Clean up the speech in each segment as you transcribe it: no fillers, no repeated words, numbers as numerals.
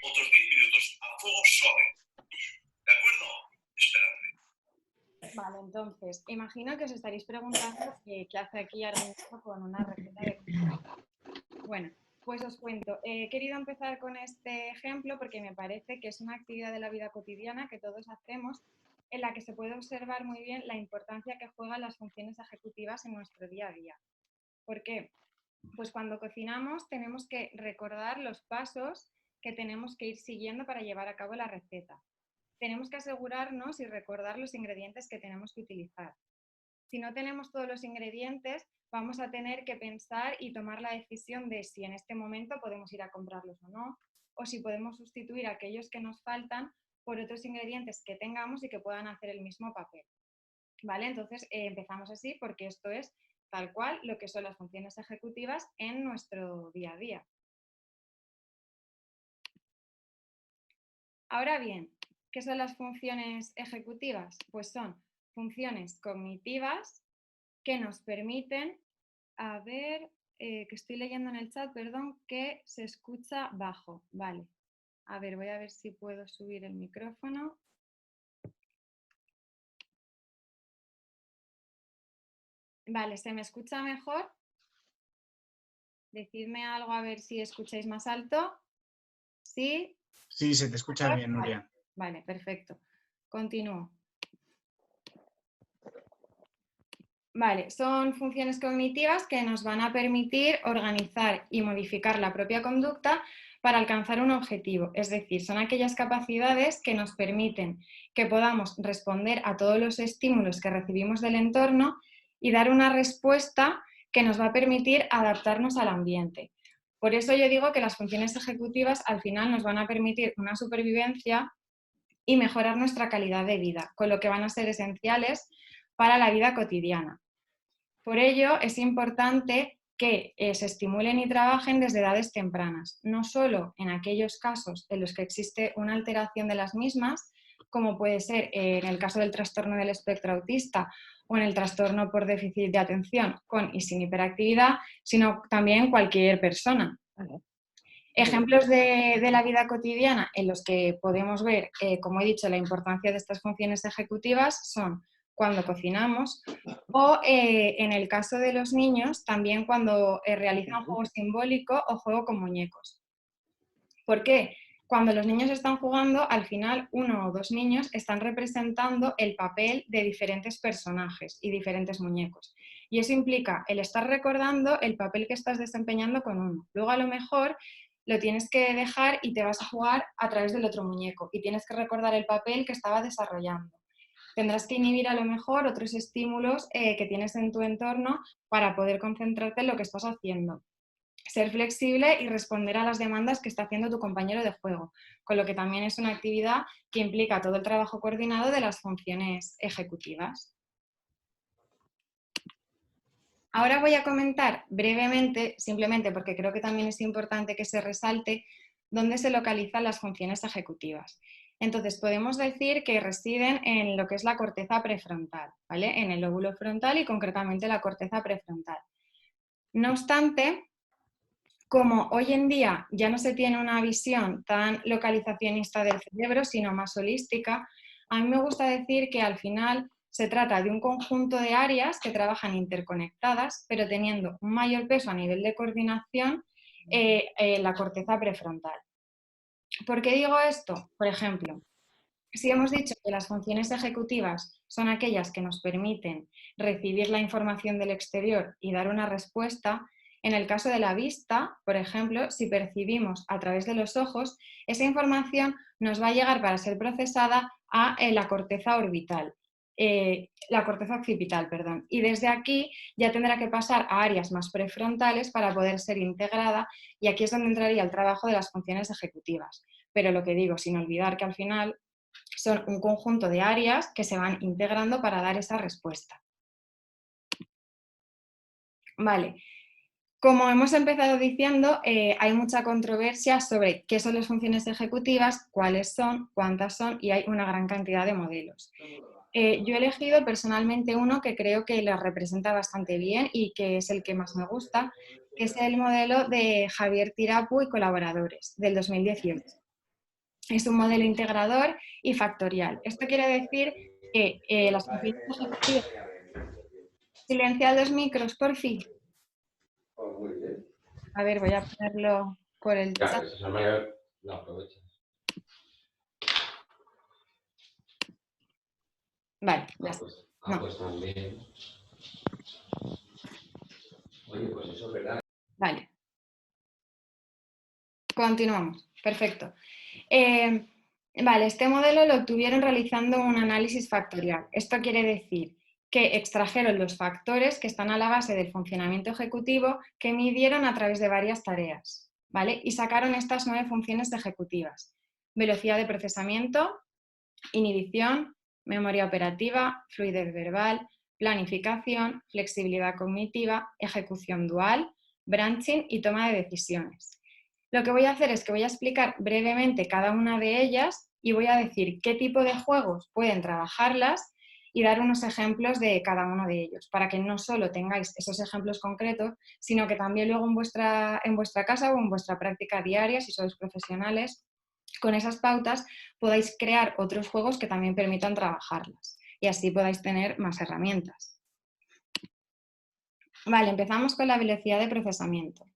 otros 10 minutos a fuego suave. ¿De acuerdo? Esperadme. Vale, entonces, imagino que os estaréis preguntando qué hace aquí ahora mismo con una receta de cocina. Bueno, pues os cuento. He querido empezar con este ejemplo porque me parece que es una actividad de la vida cotidiana que todos hacemos en la que se puede observar muy bien la importancia que juegan las funciones ejecutivas en nuestro día a día. ¿Por qué? Pues cuando cocinamos tenemos que recordar los pasos que tenemos que ir siguiendo para llevar a cabo la receta. Tenemos que asegurarnos y recordar los ingredientes que tenemos que utilizar. Si no tenemos todos los ingredientes, vamos a tener que pensar y tomar la decisión de si en este momento podemos ir a comprarlos o si podemos sustituir aquellos que nos faltan por otros ingredientes que tengamos y que puedan hacer el mismo papel. ¿Vale? Entonces empezamos así porque esto es tal cual lo que son las funciones ejecutivas en nuestro día a día. Ahora bien, ¿qué son las funciones ejecutivas? Pues son funciones cognitivas que nos permiten, a ver, que estoy leyendo en el chat, perdón, que se escucha bajo. Vale, a ver, voy a ver si puedo subir el micrófono. Vale, ¿se me escucha mejor? Decidme algo a ver si escucháis más alto. ¿Sí? Sí, se te escucha bien, Nuria. Vale, perfecto. Continúo. Vale, son funciones cognitivas que nos van a permitir organizar y modificar la propia conducta para alcanzar un objetivo. Es decir, son aquellas capacidades que nos permiten que podamos responder a todos los estímulos que recibimos del entorno y dar una respuesta que nos va a permitir adaptarnos al ambiente. Por eso yo digo que las funciones ejecutivas al final nos van a permitir una supervivencia y mejorar nuestra calidad de vida, con lo que van a ser esenciales para la vida cotidiana. Por ello, es importante que se estimulen y trabajen desde edades tempranas, no solo en aquellos casos en los que existe una alteración de las mismas, como puede ser en el caso del trastorno del espectro autista o en el trastorno por déficit de atención con y sin hiperactividad, sino también cualquier persona. Ejemplos de la vida cotidiana en los que podemos ver, como he dicho, la importancia de estas funciones ejecutivas son cuando cocinamos o en el caso de los niños también cuando realizan juego simbólico o juego con muñecos. ¿Por qué? Cuando los niños están jugando, al final uno o dos niños están representando el papel de diferentes personajes y diferentes muñecos. Y eso implica el estar recordando el papel que estás desempeñando con uno. Luego a lo mejor lo tienes que dejar y te vas a jugar a través del otro muñeco y tienes que recordar el papel que estaba desarrollando. Tendrás que inhibir a lo mejor otros estímulos que tienes en tu entorno para poder concentrarte en lo que estás haciendo. Ser flexible y responder a las demandas que está haciendo tu compañero de juego, con lo que también es una actividad que implica todo el trabajo coordinado de las funciones ejecutivas. Ahora voy a comentar brevemente, simplemente porque creo que también es importante que se resalte, dónde se localizan las funciones ejecutivas. Entonces, podemos decir que residen en lo que es la corteza prefrontal, ¿vale? En el lóbulo frontal y concretamente la corteza prefrontal. No obstante, como hoy en día ya no se tiene una visión tan localizacionista del cerebro, sino más holística, a mí me gusta decir que al final se trata de un conjunto de áreas que trabajan interconectadas, pero teniendo un mayor peso a nivel de coordinación en la corteza prefrontal. ¿Por qué digo esto? Por ejemplo, si hemos dicho que las funciones ejecutivas son aquellas que nos permiten recibir la información del exterior y dar una respuesta, en el caso de la vista, por ejemplo, si percibimos a través de los ojos, esa información nos va a llegar para ser procesada a la corteza orbital, la corteza occipital, perdón. Y desde aquí ya tendrá que pasar a áreas más prefrontales para poder ser integrada y aquí es donde entraría el trabajo de las funciones ejecutivas. Pero lo que digo, sin olvidar que al final son un conjunto de áreas que se van integrando para dar esa respuesta. Vale, como hemos empezado diciendo, hay mucha controversia sobre qué son las funciones ejecutivas, cuáles son, cuántas son y hay una gran cantidad de modelos. Yo he elegido personalmente uno que creo que las representa bastante bien y que es el que más me gusta, que es el modelo de Javier Tirapu y colaboradores del 2018. Es un modelo integrador y factorial. Esto quiere decir que las funciones ejecutivas... Silenciad los micros, por fin. A ver, voy a ponerlo por el chat. Claro, esa manera la aprovechas. Vale, ya está. No. Pues también. Oye, pues eso es verdad. Vale. Continuamos. Perfecto. Vale, este modelo lo obtuvieron realizando un análisis factorial. Esto quiere decir que extrajeron los factores que están a la base del funcionamiento ejecutivo que midieron a través de varias tareas, ¿vale? Y sacaron estas 9 funciones ejecutivas: velocidad de procesamiento, inhibición, memoria operativa, fluidez verbal, planificación, flexibilidad cognitiva, ejecución dual, branching y toma de decisiones. Lo que voy a hacer es que voy a explicar brevemente cada una de ellas y voy a decir qué tipo de juegos pueden trabajarlas y dar unos ejemplos de cada uno de ellos, para que no solo tengáis esos ejemplos concretos, sino que también luego en vuestra casa o en vuestra práctica diaria, si sois profesionales, con esas pautas podáis crear otros juegos que también permitan trabajarlas y así podáis tener más herramientas. Vale, empezamos con la velocidad de procesamiento,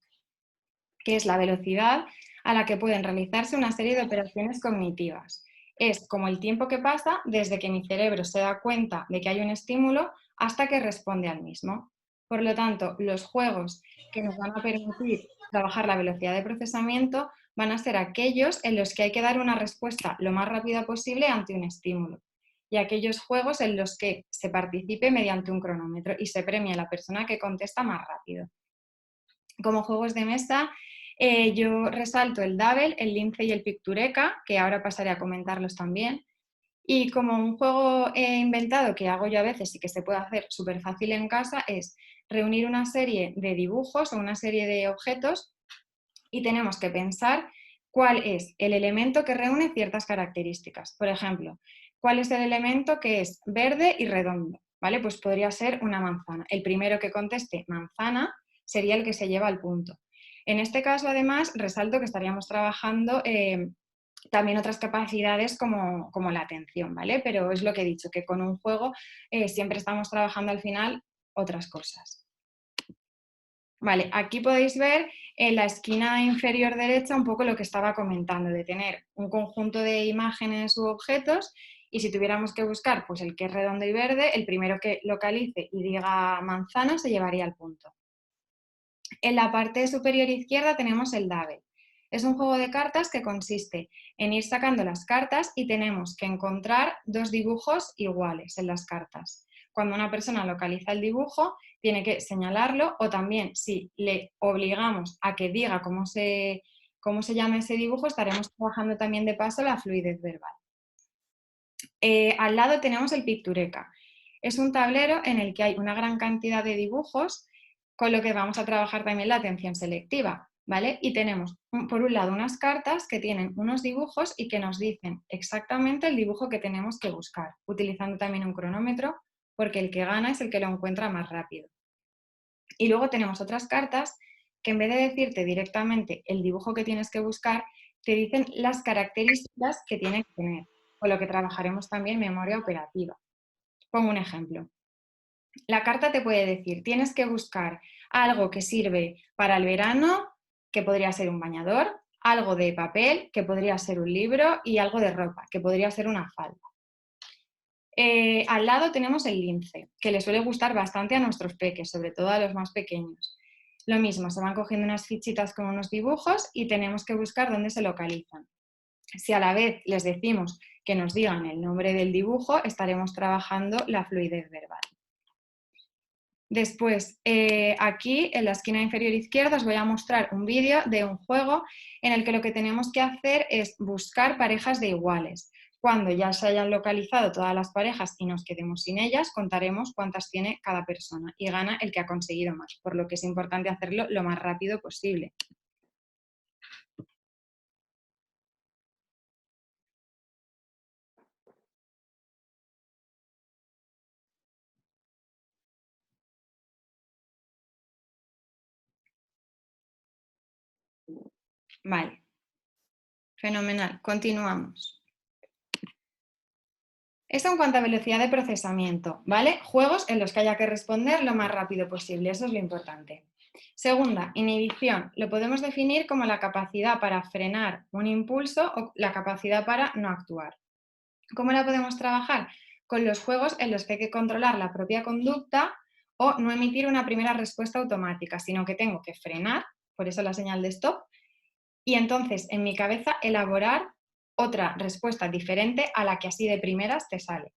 que es la velocidad a la que pueden realizarse una serie de operaciones cognitivas. Es como el tiempo que pasa desde que mi cerebro se da cuenta de que hay un estímulo hasta que responde al mismo. Por lo tanto, los juegos que nos van a permitir trabajar la velocidad de procesamiento van a ser aquellos en los que hay que dar una respuesta lo más rápida posible ante un estímulo, y aquellos juegos en los que se participe mediante un cronómetro y se premia a la persona que contesta más rápido. Como juegos de mesa, yo resalto el Dabble, el Lince y el Pictureka, que ahora pasaré a comentarlos también. Y como un juego inventado que hago yo a veces y que se puede hacer súper fácil en casa es reunir una serie de dibujos o una serie de objetos y tenemos que pensar cuál es el elemento que reúne ciertas características. Por ejemplo, cuál es el elemento que es verde y redondo, ¿vale? Pues podría ser una manzana. El primero que conteste manzana sería el que se lleva al punto. En este caso, además, resalto que estaríamos trabajando también otras capacidades como la atención, ¿vale? Pero es lo que he dicho, que con un juego siempre estamos trabajando al final otras cosas. Vale, aquí podéis ver en la esquina inferior derecha un poco lo que estaba comentando, de tener un conjunto de imágenes u objetos y si tuviéramos que buscar pues el que es redondo y verde, el primero que localice y diga manzana se llevaría el punto. En la parte superior izquierda tenemos el Dabble. Es un juego de cartas que consiste en ir sacando las cartas y tenemos que encontrar 2 dibujos iguales en las cartas. Cuando una persona localiza el dibujo, tiene que señalarlo o también si le obligamos a que diga cómo se llama ese dibujo, estaremos trabajando también de paso la fluidez verbal. Al lado tenemos el Pictureka. Es un tablero en el que hay una gran cantidad de dibujos, con lo que vamos a trabajar también la atención selectiva, ¿vale? Y tenemos, por un lado, unas cartas que tienen unos dibujos y que nos dicen exactamente el dibujo que tenemos que buscar, utilizando también un cronómetro, porque el que gana es el que lo encuentra más rápido. Y luego tenemos otras cartas que en vez de decirte directamente el dibujo que tienes que buscar, te dicen las características que tiene que tener, con lo que trabajaremos también memoria operativa. Pongo un ejemplo. La carta te puede decir, tienes que buscar algo que sirve para el verano, que podría ser un bañador, algo de papel, que podría ser un libro, y algo de ropa, que podría ser una falda. Al lado tenemos el lince, que le suele gustar bastante a nuestros peques, sobre todo a los más pequeños. Lo mismo, se van cogiendo unas fichitas con unos dibujos y tenemos que buscar dónde se localizan. Si a la vez les decimos que nos digan el nombre del dibujo, estaremos trabajando la fluidez verbal. Después, aquí en la esquina inferior izquierda os voy a mostrar un vídeo de un juego en el que lo que tenemos que hacer es buscar parejas de iguales. Cuando ya se hayan localizado todas las parejas y nos quedemos sin ellas, contaremos cuántas tiene cada persona y gana el que ha conseguido más, por lo que es importante hacerlo lo más rápido posible. Vale. Fenomenal. Continuamos. Esto en cuanto a velocidad de procesamiento, ¿vale? Juegos en los que haya que responder lo más rápido posible, eso es lo importante. Segunda, inhibición. Lo podemos definir como la capacidad para frenar un impulso o la capacidad para no actuar. ¿Cómo la podemos trabajar? Con los juegos en los que hay que controlar la propia conducta o no emitir una primera respuesta automática, sino que tengo que frenar, por eso la señal de stop, y entonces en mi cabeza elaborar otra respuesta diferente a la que así de primeras te sale.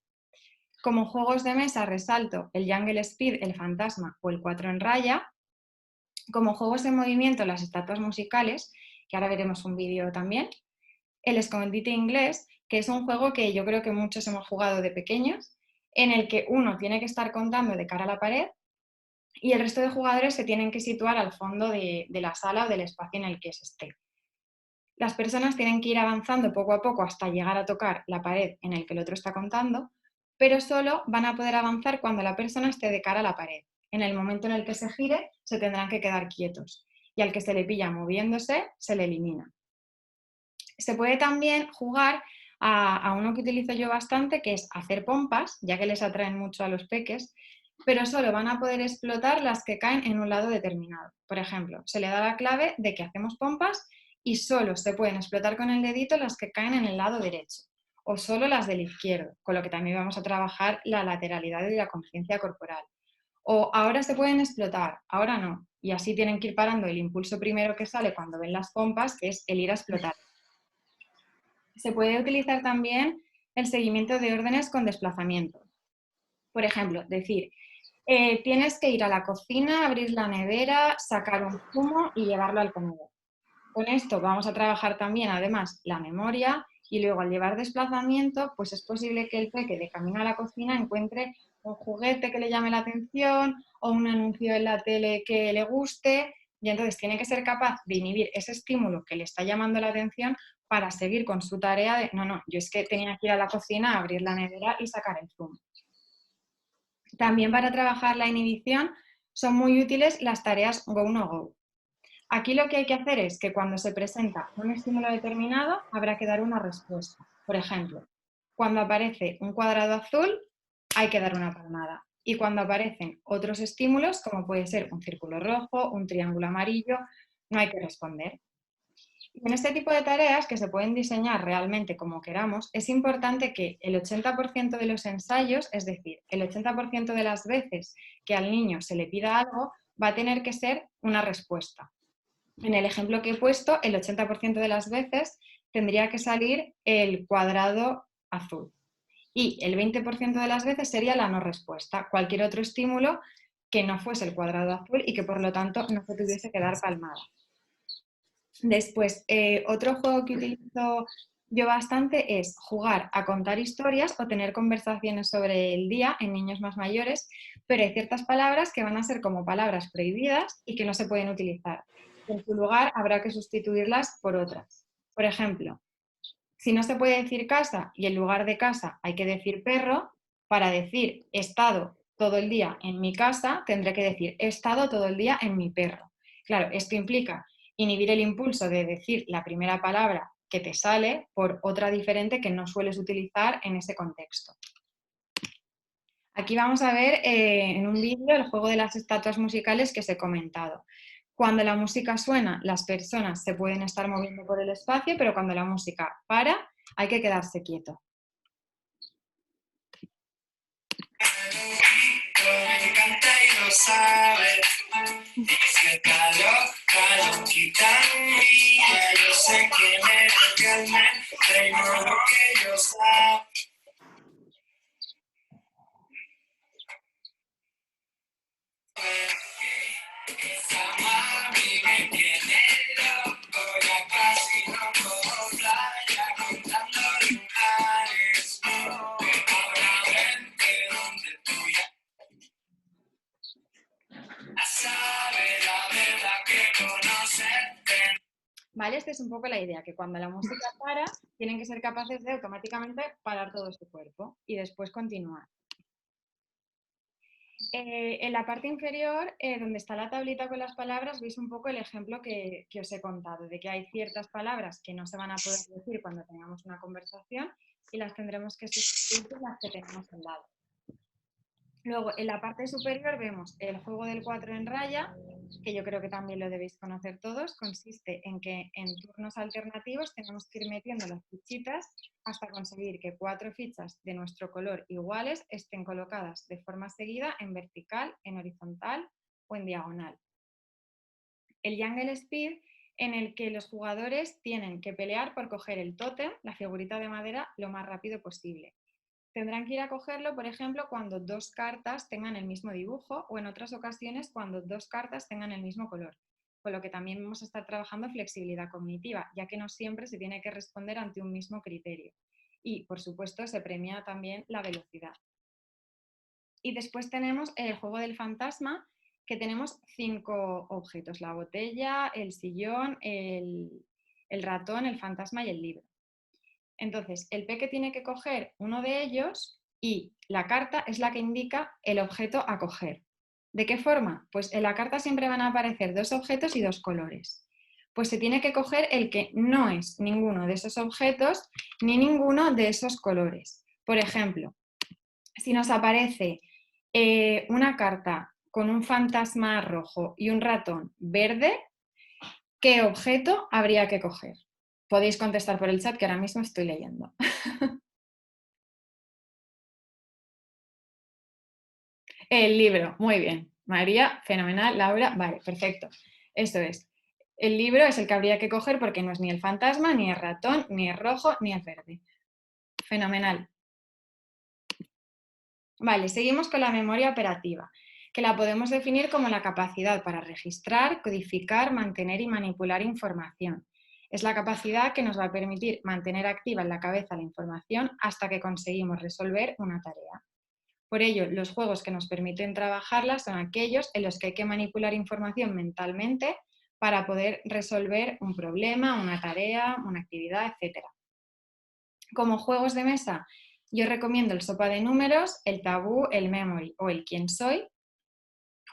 Como juegos de mesa resalto el Jungle Speed, el Fantasma o el 4 en raya. Como juegos en movimiento, las estatuas musicales, que ahora veremos un vídeo también. El escondite inglés, que es un juego que yo creo que muchos hemos jugado de pequeños, en el que uno tiene que estar contando de cara a la pared y el resto de jugadores se tienen que situar al fondo de la sala o del espacio en el que se esté. Las personas tienen que ir avanzando poco a poco hasta llegar a tocar la pared en el que el otro está contando, pero solo van a poder avanzar cuando la persona esté de cara a la pared. En el momento en el que se gire, se tendrán que quedar quietos y al que se le pilla moviéndose, se le elimina. Se puede también jugar a uno que utilizo yo bastante, que es hacer pompas, ya que les atraen mucho a los peques, pero solo van a poder explotar las que caen en un lado determinado. Por ejemplo, se le da la clave de que hacemos pompas y solo se pueden explotar con el dedito las que caen en el lado derecho o solo las del izquierdo, con lo que también vamos a trabajar la lateralidad y la conciencia corporal. O ahora se pueden explotar, ahora no, y así tienen que ir parando el impulso primero que sale cuando ven las pompas, que es el ir a explotar. Se puede utilizar también el seguimiento de órdenes con desplazamiento. Por ejemplo, decir, tienes que ir a la cocina, abrir la nevera, sacar un zumo y llevarlo al comedor. Con esto vamos a trabajar también, además, la memoria y luego al llevar desplazamiento, pues es posible que el peque de camino a la cocina encuentre un juguete que le llame la atención o un anuncio en la tele que le guste y entonces tiene que ser capaz de inhibir ese estímulo que le está llamando la atención para seguir con su tarea de, no, yo es que tenía que ir a la cocina, abrir la nevera y sacar el zumo. También para trabajar la inhibición son muy útiles las tareas go no go. Aquí lo que hay que hacer es que cuando se presenta un estímulo determinado habrá que dar una respuesta. Por ejemplo, cuando aparece un cuadrado azul hay que dar una palmada. Y cuando aparecen otros estímulos, como puede ser un círculo rojo, un triángulo amarillo, no hay que responder. Y en este tipo de tareas, que se pueden diseñar realmente como queramos, es importante que el 80% de los ensayos, es decir, el 80% de las veces que al niño se le pida algo, va a tener que ser una respuesta. En el ejemplo que he puesto, el 80% de las veces tendría que salir el cuadrado azul. Y el 20% de las veces sería la no respuesta, cualquier otro estímulo que no fuese el cuadrado azul y que por lo tanto no se tuviese que dar palmada. Después, otro juego que utilizo yo bastante es jugar a contar historias o tener conversaciones sobre el día en niños más mayores, pero hay ciertas palabras que van a ser como palabras prohibidas y que no se pueden utilizar. En su lugar habrá que sustituirlas por otras. Por ejemplo, si no se puede decir casa y en lugar de casa hay que decir perro, para decir he estado todo el día en mi casa, tendré que decir he estado todo el día en mi perro. Claro, esto implica inhibir el impulso de decir la primera palabra que te sale por otra diferente que no sueles utilizar en ese contexto. Aquí vamos a ver en un vídeo el juego de las estatuas musicales que os he comentado. Cuando la música suena, las personas se pueden estar moviendo por el espacio, pero cuando la música para, hay que quedarse quieto. Me encanta y lo sabe. Es que está loquita mía. Yo sé quién es realmente y no lo que yo sabe. Esa mami me tiene loco, ya casi no puedo playa contando lugares. Ahora vente donde tú ya sabes la verdad que conocerte. ¿Vale? Esta es un poco la idea, que cuando la música para, tienen que ser capaces de automáticamente parar todo su cuerpo y después continuar. En la parte inferior, donde está la tablita con las palabras, veis un poco el ejemplo que os he contado, de que hay ciertas palabras que no se van a poder decir cuando tengamos una conversación y las tendremos que sustituir por las que tenemos al lado. Luego, en la parte superior vemos el juego del 4 en raya, que yo creo que también lo debéis conocer todos. Consiste en que en turnos alternativos tenemos que ir metiendo las fichitas hasta conseguir que 4 fichas de nuestro color iguales estén colocadas de forma seguida en vertical, en horizontal o en diagonal. El Jungle Speed, en el que los jugadores tienen que pelear por coger el tótem, la figurita de madera, lo más rápido posible. Tendrán que ir a cogerlo, por ejemplo, cuando 2 cartas tengan el mismo dibujo o en otras ocasiones cuando 2 cartas tengan el mismo color. Con lo que también vamos a estar trabajando flexibilidad cognitiva, ya que no siempre se tiene que responder ante un mismo criterio. Y, por supuesto, se premia también la velocidad. Y después tenemos el juego del fantasma, que tenemos 5 objetos: la botella, el sillón, el ratón, el fantasma y el libro. Entonces, el peque tiene que coger uno de ellos y la carta es la que indica el objeto a coger. ¿De qué forma? Pues en la carta siempre van a aparecer 2 objetos y 2 colores. Pues se tiene que coger el que no es ninguno de esos objetos ni ninguno de esos colores. Por ejemplo, si nos aparece una carta con un fantasma rojo y un ratón verde, ¿qué objeto habría que coger? Podéis contestar por el chat, que ahora mismo estoy leyendo. El libro, muy bien. María, fenomenal. Laura, vale, perfecto. Esto es. El libro es el que habría que coger porque no es ni el fantasma, ni el ratón, ni el rojo, ni el verde. Fenomenal. Vale, seguimos con la memoria operativa, que la podemos definir como la capacidad para registrar, codificar, mantener y manipular información. Es la capacidad que nos va a permitir mantener activa en la cabeza la información hasta que conseguimos resolver una tarea. Por ello, los juegos que nos permiten trabajarla son aquellos en los que hay que manipular información mentalmente para poder resolver un problema, una tarea, una actividad, etc. Como juegos de mesa, yo recomiendo el sopa de números, el tabú, el memory o el quién soy.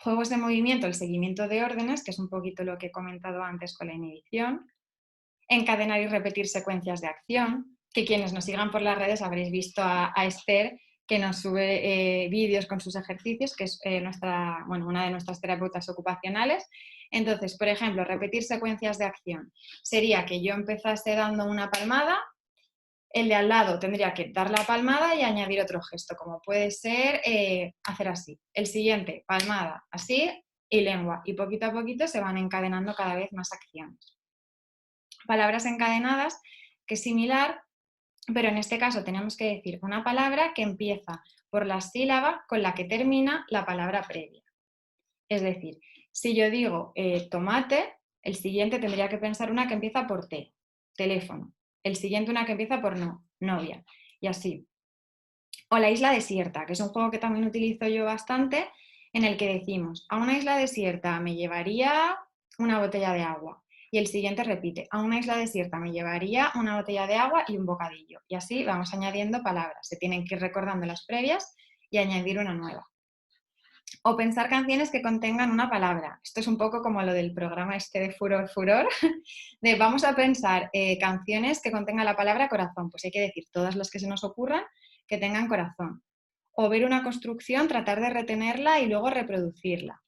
Juegos de movimiento, el seguimiento de órdenes, que es un poquito lo que he comentado antes con la inhibición. Encadenar y repetir secuencias de acción, que quienes nos sigan por las redes habréis visto a Esther, que nos sube vídeos con sus ejercicios, que es una de nuestras terapeutas ocupacionales. Entonces, por ejemplo, repetir secuencias de acción sería que yo empezase dando una palmada, el de al lado tendría que dar la palmada y añadir otro gesto, como puede ser hacer así. El siguiente, palmada, así, y lengua. Y poquito a poquito se van encadenando cada vez más acciones. Palabras encadenadas, que es similar, pero en este caso tenemos que decir una palabra que empieza por la sílaba con la que termina la palabra previa. Es decir, si yo digo tomate, el siguiente tendría que pensar una que empieza por T, teléfono. El siguiente una que empieza por no, novia. Y así. O la isla desierta, que es un juego que también utilizo yo bastante, en el que decimos, a una isla desierta me llevaría una botella de agua. Y el siguiente repite, a una isla desierta me llevaría una botella de agua y un bocadillo. Y así vamos añadiendo palabras. Se tienen que ir recordando las previas y añadir una nueva. O pensar canciones que contengan una palabra. Esto es un poco como lo del programa este de Furor, Furor, de vamos a pensar canciones que contengan la palabra corazón. Pues hay que decir todas las que se nos ocurran que tengan corazón. O ver una construcción, tratar de retenerla y luego reproducirla.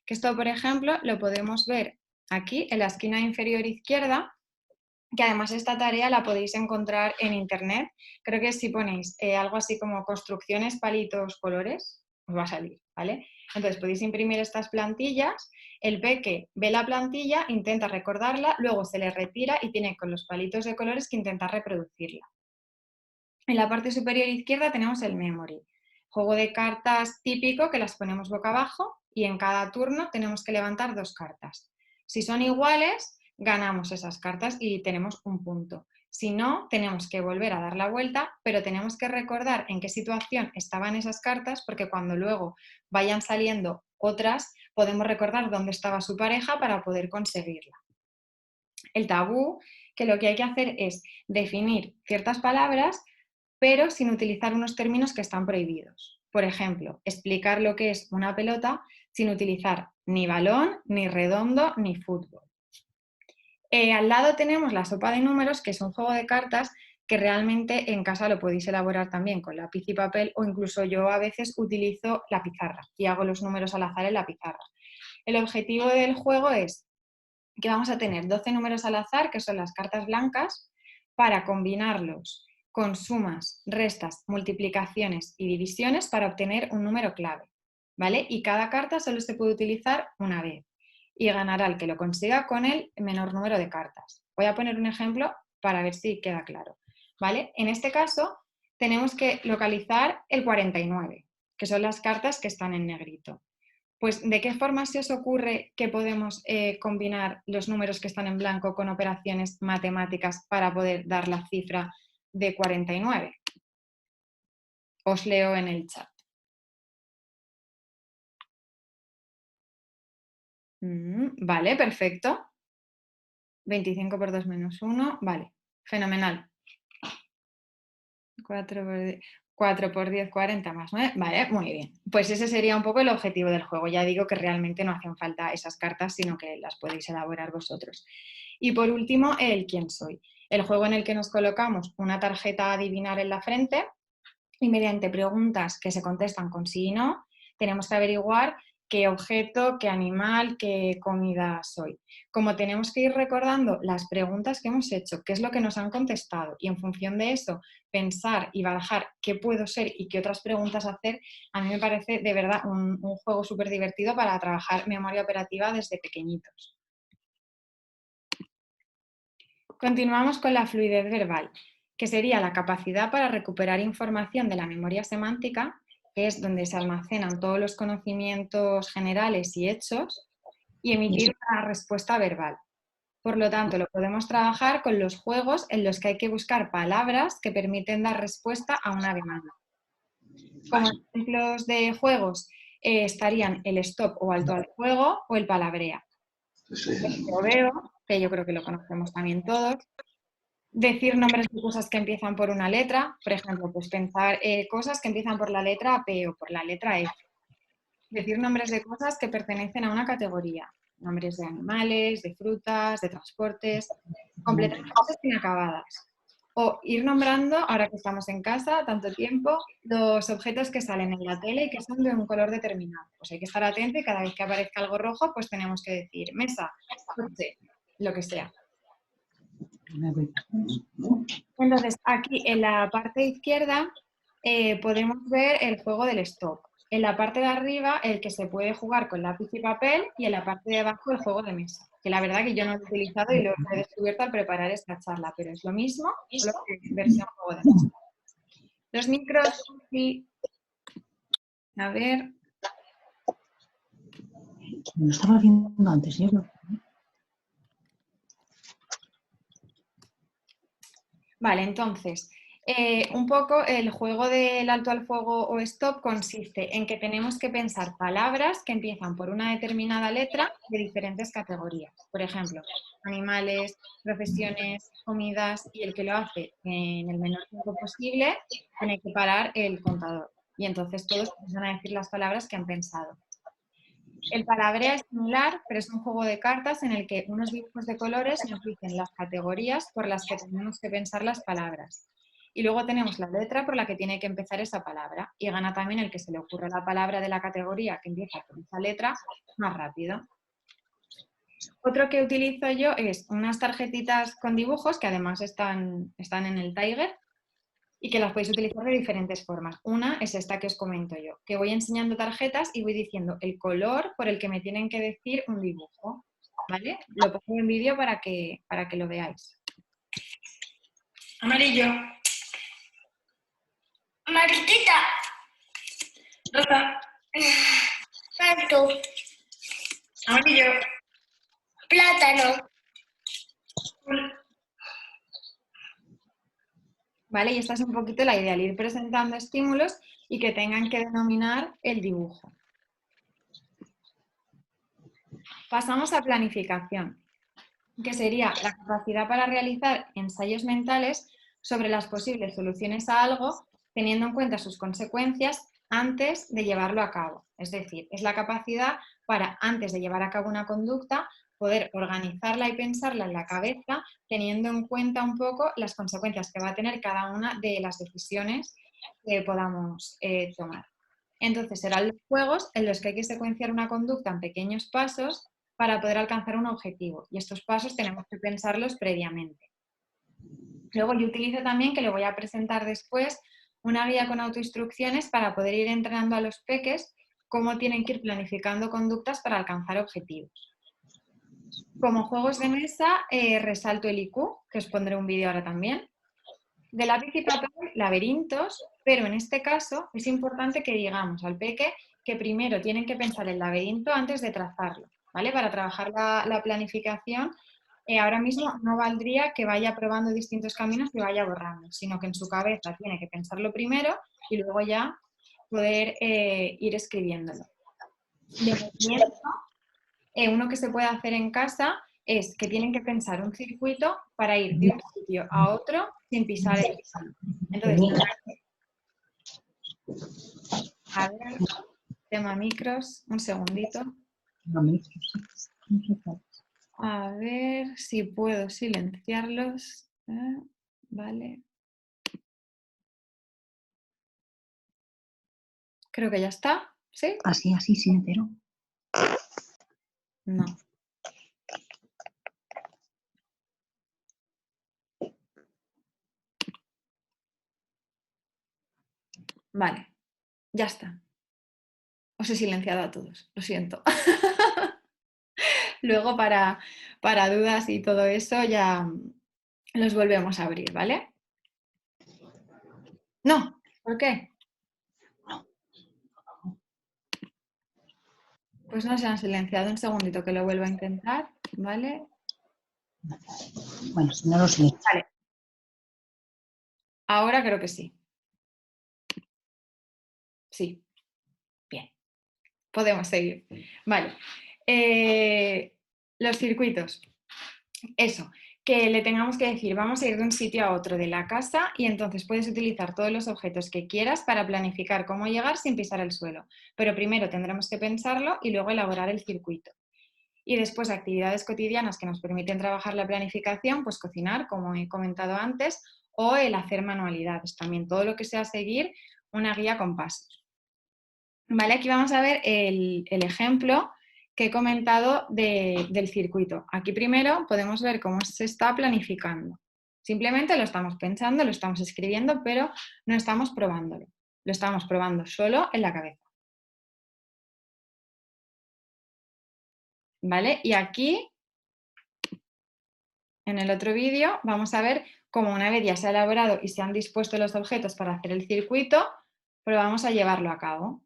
Que esto, por ejemplo, lo podemos ver aquí en la esquina inferior izquierda, que además esta tarea la podéis encontrar en internet. Creo que si ponéis algo así como construcciones, palitos, colores, os va a salir, ¿vale? Entonces podéis imprimir estas plantillas, el peque ve la plantilla, intenta recordarla, luego se le retira y tiene con los palitos de colores que intentar reproducirla. En la parte superior izquierda tenemos el memory, juego de cartas típico que las ponemos boca abajo y en cada turno tenemos que levantar 2 cartas. Si son iguales, ganamos esas cartas y tenemos un punto. Si no, tenemos que volver a dar la vuelta, pero tenemos que recordar en qué situación estaban esas cartas, porque cuando luego vayan saliendo otras, podemos recordar dónde estaba su pareja para poder conseguirla. El tabú, que lo que hay que hacer es definir ciertas palabras, pero sin utilizar unos términos que están prohibidos. Por ejemplo, explicar lo que es una pelota sin utilizar ni balón, ni redondo, ni fútbol. Al lado tenemos la sopa de números, que es un juego de cartas que realmente en casa lo podéis elaborar también con lápiz y papel, o incluso yo a veces utilizo la pizarra y hago los números al azar en la pizarra. El objetivo del juego es que vamos a tener 12 números al azar, que son las cartas blancas, para combinarlos con sumas, restas, multiplicaciones y divisiones para obtener un número clave, ¿vale? Y cada carta solo se puede utilizar una vez y ganará el que lo consiga con el menor número de cartas. Voy a poner un ejemplo para ver si queda claro, ¿vale? En este caso tenemos que localizar el 49, que son las cartas que están en negrito. Pues, ¿de qué forma se os ocurre que podemos combinar los números que están en blanco con operaciones matemáticas para poder dar la cifra de 49? Os leo en el chat. Vale, perfecto. 25 por 2 menos 1, vale, fenomenal. 4 por 10, 40 más 9, vale, muy bien. Pues ese sería un poco el objetivo del juego. Ya digo que realmente no hacen falta esas cartas, sino que las podéis elaborar vosotros. Y por último, el quién soy. El juego en el que nos colocamos una tarjeta a adivinar en la frente y mediante preguntas que se contestan con sí y no, tenemos que averiguar qué objeto, qué animal, qué comida soy. Como tenemos que ir recordando las preguntas que hemos hecho, qué es lo que nos han contestado y en función de eso pensar y barajar qué puedo ser y qué otras preguntas hacer, a mí me parece de verdad un juego súper divertido para trabajar memoria operativa desde pequeñitos. Continuamos con la fluidez verbal, que sería la capacidad para recuperar información de la memoria semántica, que es donde se almacenan todos los conocimientos generales y hechos, y emitir una respuesta verbal. Por lo tanto, lo podemos trabajar con los juegos en los que hay que buscar palabras que permiten dar respuesta a una demanda. Como ejemplos de juegos estarían el stop o alto al fuego o el palabrea. Lo veo, que yo creo que lo conocemos también todos. Decir nombres de cosas que empiezan por una letra, por ejemplo, pues pensar cosas que empiezan por la letra P o por la letra F. Decir nombres de cosas que pertenecen a una categoría, nombres de animales, de frutas, de transportes, completar cosas inacabadas. O ir nombrando, ahora que estamos en casa, tanto tiempo, los objetos que salen en la tele y que son de un color determinado. Pues hay que estar atento y cada vez que aparezca algo rojo, pues tenemos que decir mesa, coche, lo que sea. Entonces, aquí en la parte izquierda podemos ver el juego del stop. En la parte de arriba, el que se puede jugar con lápiz y papel, y en la parte de abajo, el juego de mesa. Que la verdad que yo no lo he utilizado y lo he descubierto al preparar esta charla, pero es lo mismo, solo que versión juego de mesa. Los micros, y a ver. Lo estaba haciendo antes, yo no. Vale, entonces, un poco el juego del alto al fuego o stop consiste en que tenemos que pensar palabras que empiezan por una determinada letra de diferentes categorías. Por ejemplo, animales, profesiones, comidas, y el que lo hace en el menor tiempo posible tiene que parar el contador. Y entonces todos van a decir las palabras que han pensado. El palabrea es similar, pero es un juego de cartas en el que unos dibujos de colores nos dicen las categorías por las que tenemos que pensar las palabras. Y luego tenemos la letra por la que tiene que empezar esa palabra. Y gana también el que se le ocurra la palabra de la categoría que empieza por esa letra más rápido. Otro que utilizo yo es unas tarjetitas con dibujos que además están en el Tiger y que las podéis utilizar de diferentes formas. Una es esta que os comento yo, que voy enseñando tarjetas y voy diciendo el color por el que me tienen que decir un dibujo, ¿vale? Lo pongo en vídeo para que lo veáis. Amarillo. Maritita. Rosa. Tanto. Amarillo. Plátano. ¿Vale? Y esta es un poquito la idea, ir presentando estímulos y que tengan que denominar el dibujo. Pasamos a planificación, que sería la capacidad para realizar ensayos mentales sobre las posibles soluciones a algo, teniendo en cuenta sus consecuencias antes de llevarlo a cabo. Es decir, es la capacidad para, antes de llevar a cabo una conducta, poder organizarla y pensarla en la cabeza, teniendo en cuenta un poco las consecuencias que va a tener cada una de las decisiones que podamos tomar. Entonces, serán los juegos en los que hay que secuenciar una conducta en pequeños pasos para poder alcanzar un objetivo. Y estos pasos tenemos que pensarlos previamente. Luego yo utilizo también, que lo voy a presentar después, una guía con autoinstrucciones para poder ir entrenando a los peques cómo tienen que ir planificando conductas para alcanzar objetivos. Como juegos de mesa, resalto el IQ, que os pondré un vídeo ahora también. De lápiz y papel, laberintos, pero en este caso es importante que digamos al peque que primero tienen que pensar el laberinto antes de trazarlo, ¿vale? Para trabajar la planificación, ahora mismo no valdría que vaya probando distintos caminos y vaya borrando, sino que en su cabeza tiene que pensarlo primero y luego ya poder ir escribiéndolo. De movimiento, uno que se puede hacer en casa es que tienen que pensar un circuito para ir de un sitio a otro sin pisar el suelo. Entonces, a ver, tema micros, un segundito. A ver si puedo silenciarlos. Vale. Creo que ya está, ¿sí? Así, sí, entero. No. Vale, ya está. Os he silenciado a todos, lo siento. Luego para dudas y todo eso ya los volvemos a abrir, ¿vale? No, ¿por qué? Pues no se han silenciado. Un segundito que lo vuelvo a intentar, ¿vale? Bueno, si no lo silencio. Vale. Ahora creo que sí. Sí. Bien. Podemos seguir. Vale. Los circuitos. Eso, que le tengamos que decir, vamos a ir de un sitio a otro de la casa y entonces puedes utilizar todos los objetos que quieras para planificar cómo llegar sin pisar el suelo. Pero primero tendremos que pensarlo y luego elaborar el circuito. Y después actividades cotidianas que nos permiten trabajar la planificación, pues cocinar, como he comentado antes, o el hacer manualidades. También todo lo que sea seguir una guía con pasos. Vale, aquí vamos a ver el ejemplo que he comentado del circuito. Aquí primero podemos ver cómo se está planificando. Simplemente lo estamos pensando, lo estamos escribiendo, pero no estamos probándolo. Lo estamos probando solo en la cabeza. ¿Vale? Y aquí, en el otro vídeo, vamos a ver cómo una vez ya se ha elaborado y se han dispuesto los objetos para hacer el circuito, probamos a llevarlo a cabo.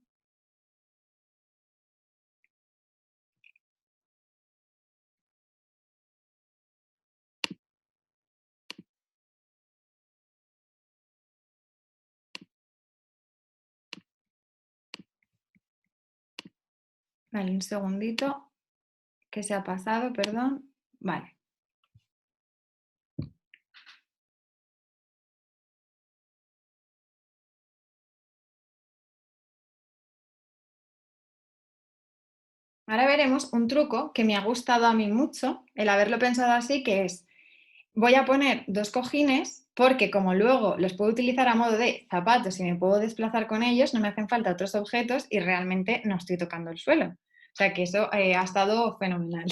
Vale, un segundito, que se ha pasado, perdón. Vale. Ahora veremos un truco que me ha gustado a mí mucho, el haberlo pensado así, que es, voy a poner dos cojines porque como luego los puedo utilizar a modo de zapatos y me puedo desplazar con ellos, no me hacen falta otros objetos y realmente no estoy tocando el suelo. O sea que eso ha estado fenomenal.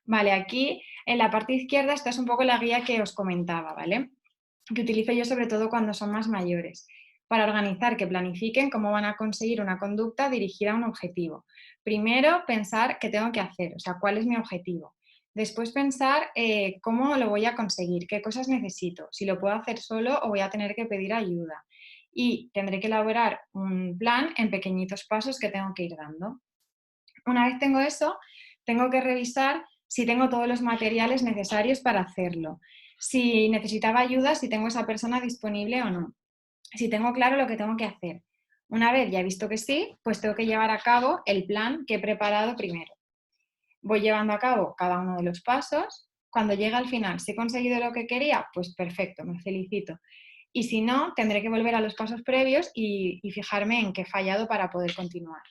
Vale, aquí en la parte izquierda esta es un poco la guía que os comentaba, ¿vale? Que utilizo yo sobre todo cuando son más mayores, para organizar, que planifiquen cómo van a conseguir una conducta dirigida a un objetivo. Primero, pensar qué tengo que hacer, o sea, cuál es mi objetivo. Después pensar cómo lo voy a conseguir, qué cosas necesito, si lo puedo hacer solo o voy a tener que pedir ayuda. Y tendré que elaborar un plan en pequeñitos pasos que tengo que ir dando. Una vez tengo eso, tengo que revisar si tengo todos los materiales necesarios para hacerlo, si necesitaba ayuda, si tengo esa persona disponible o no, si tengo claro lo que tengo que hacer. Una vez ya he visto que sí, pues tengo que llevar a cabo el plan que he preparado primero. Voy llevando a cabo cada uno de los pasos. Cuando llega al final, si he conseguido lo que quería, pues perfecto, me felicito. y si no, tendré que volver a los pasos previos y fijarme en qué he fallado para poder continuar.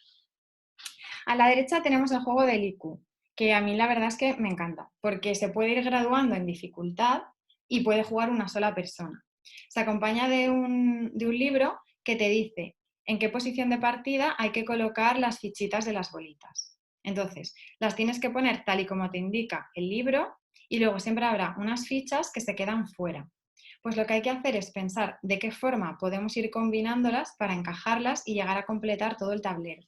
A la derecha tenemos el juego del IQ, que a mí la verdad es que me encanta, porque se puede ir graduando en dificultad y puede jugar una sola persona. Se acompaña de un libro que te dice en qué posición de partida hay que colocar las fichitas de las bolitas. Entonces, las tienes que poner tal y como te indica el libro y luego siempre habrá unas fichas que se quedan fuera. Pues lo que hay que hacer es pensar de qué forma podemos ir combinándolas para encajarlas y llegar a completar todo el tablero.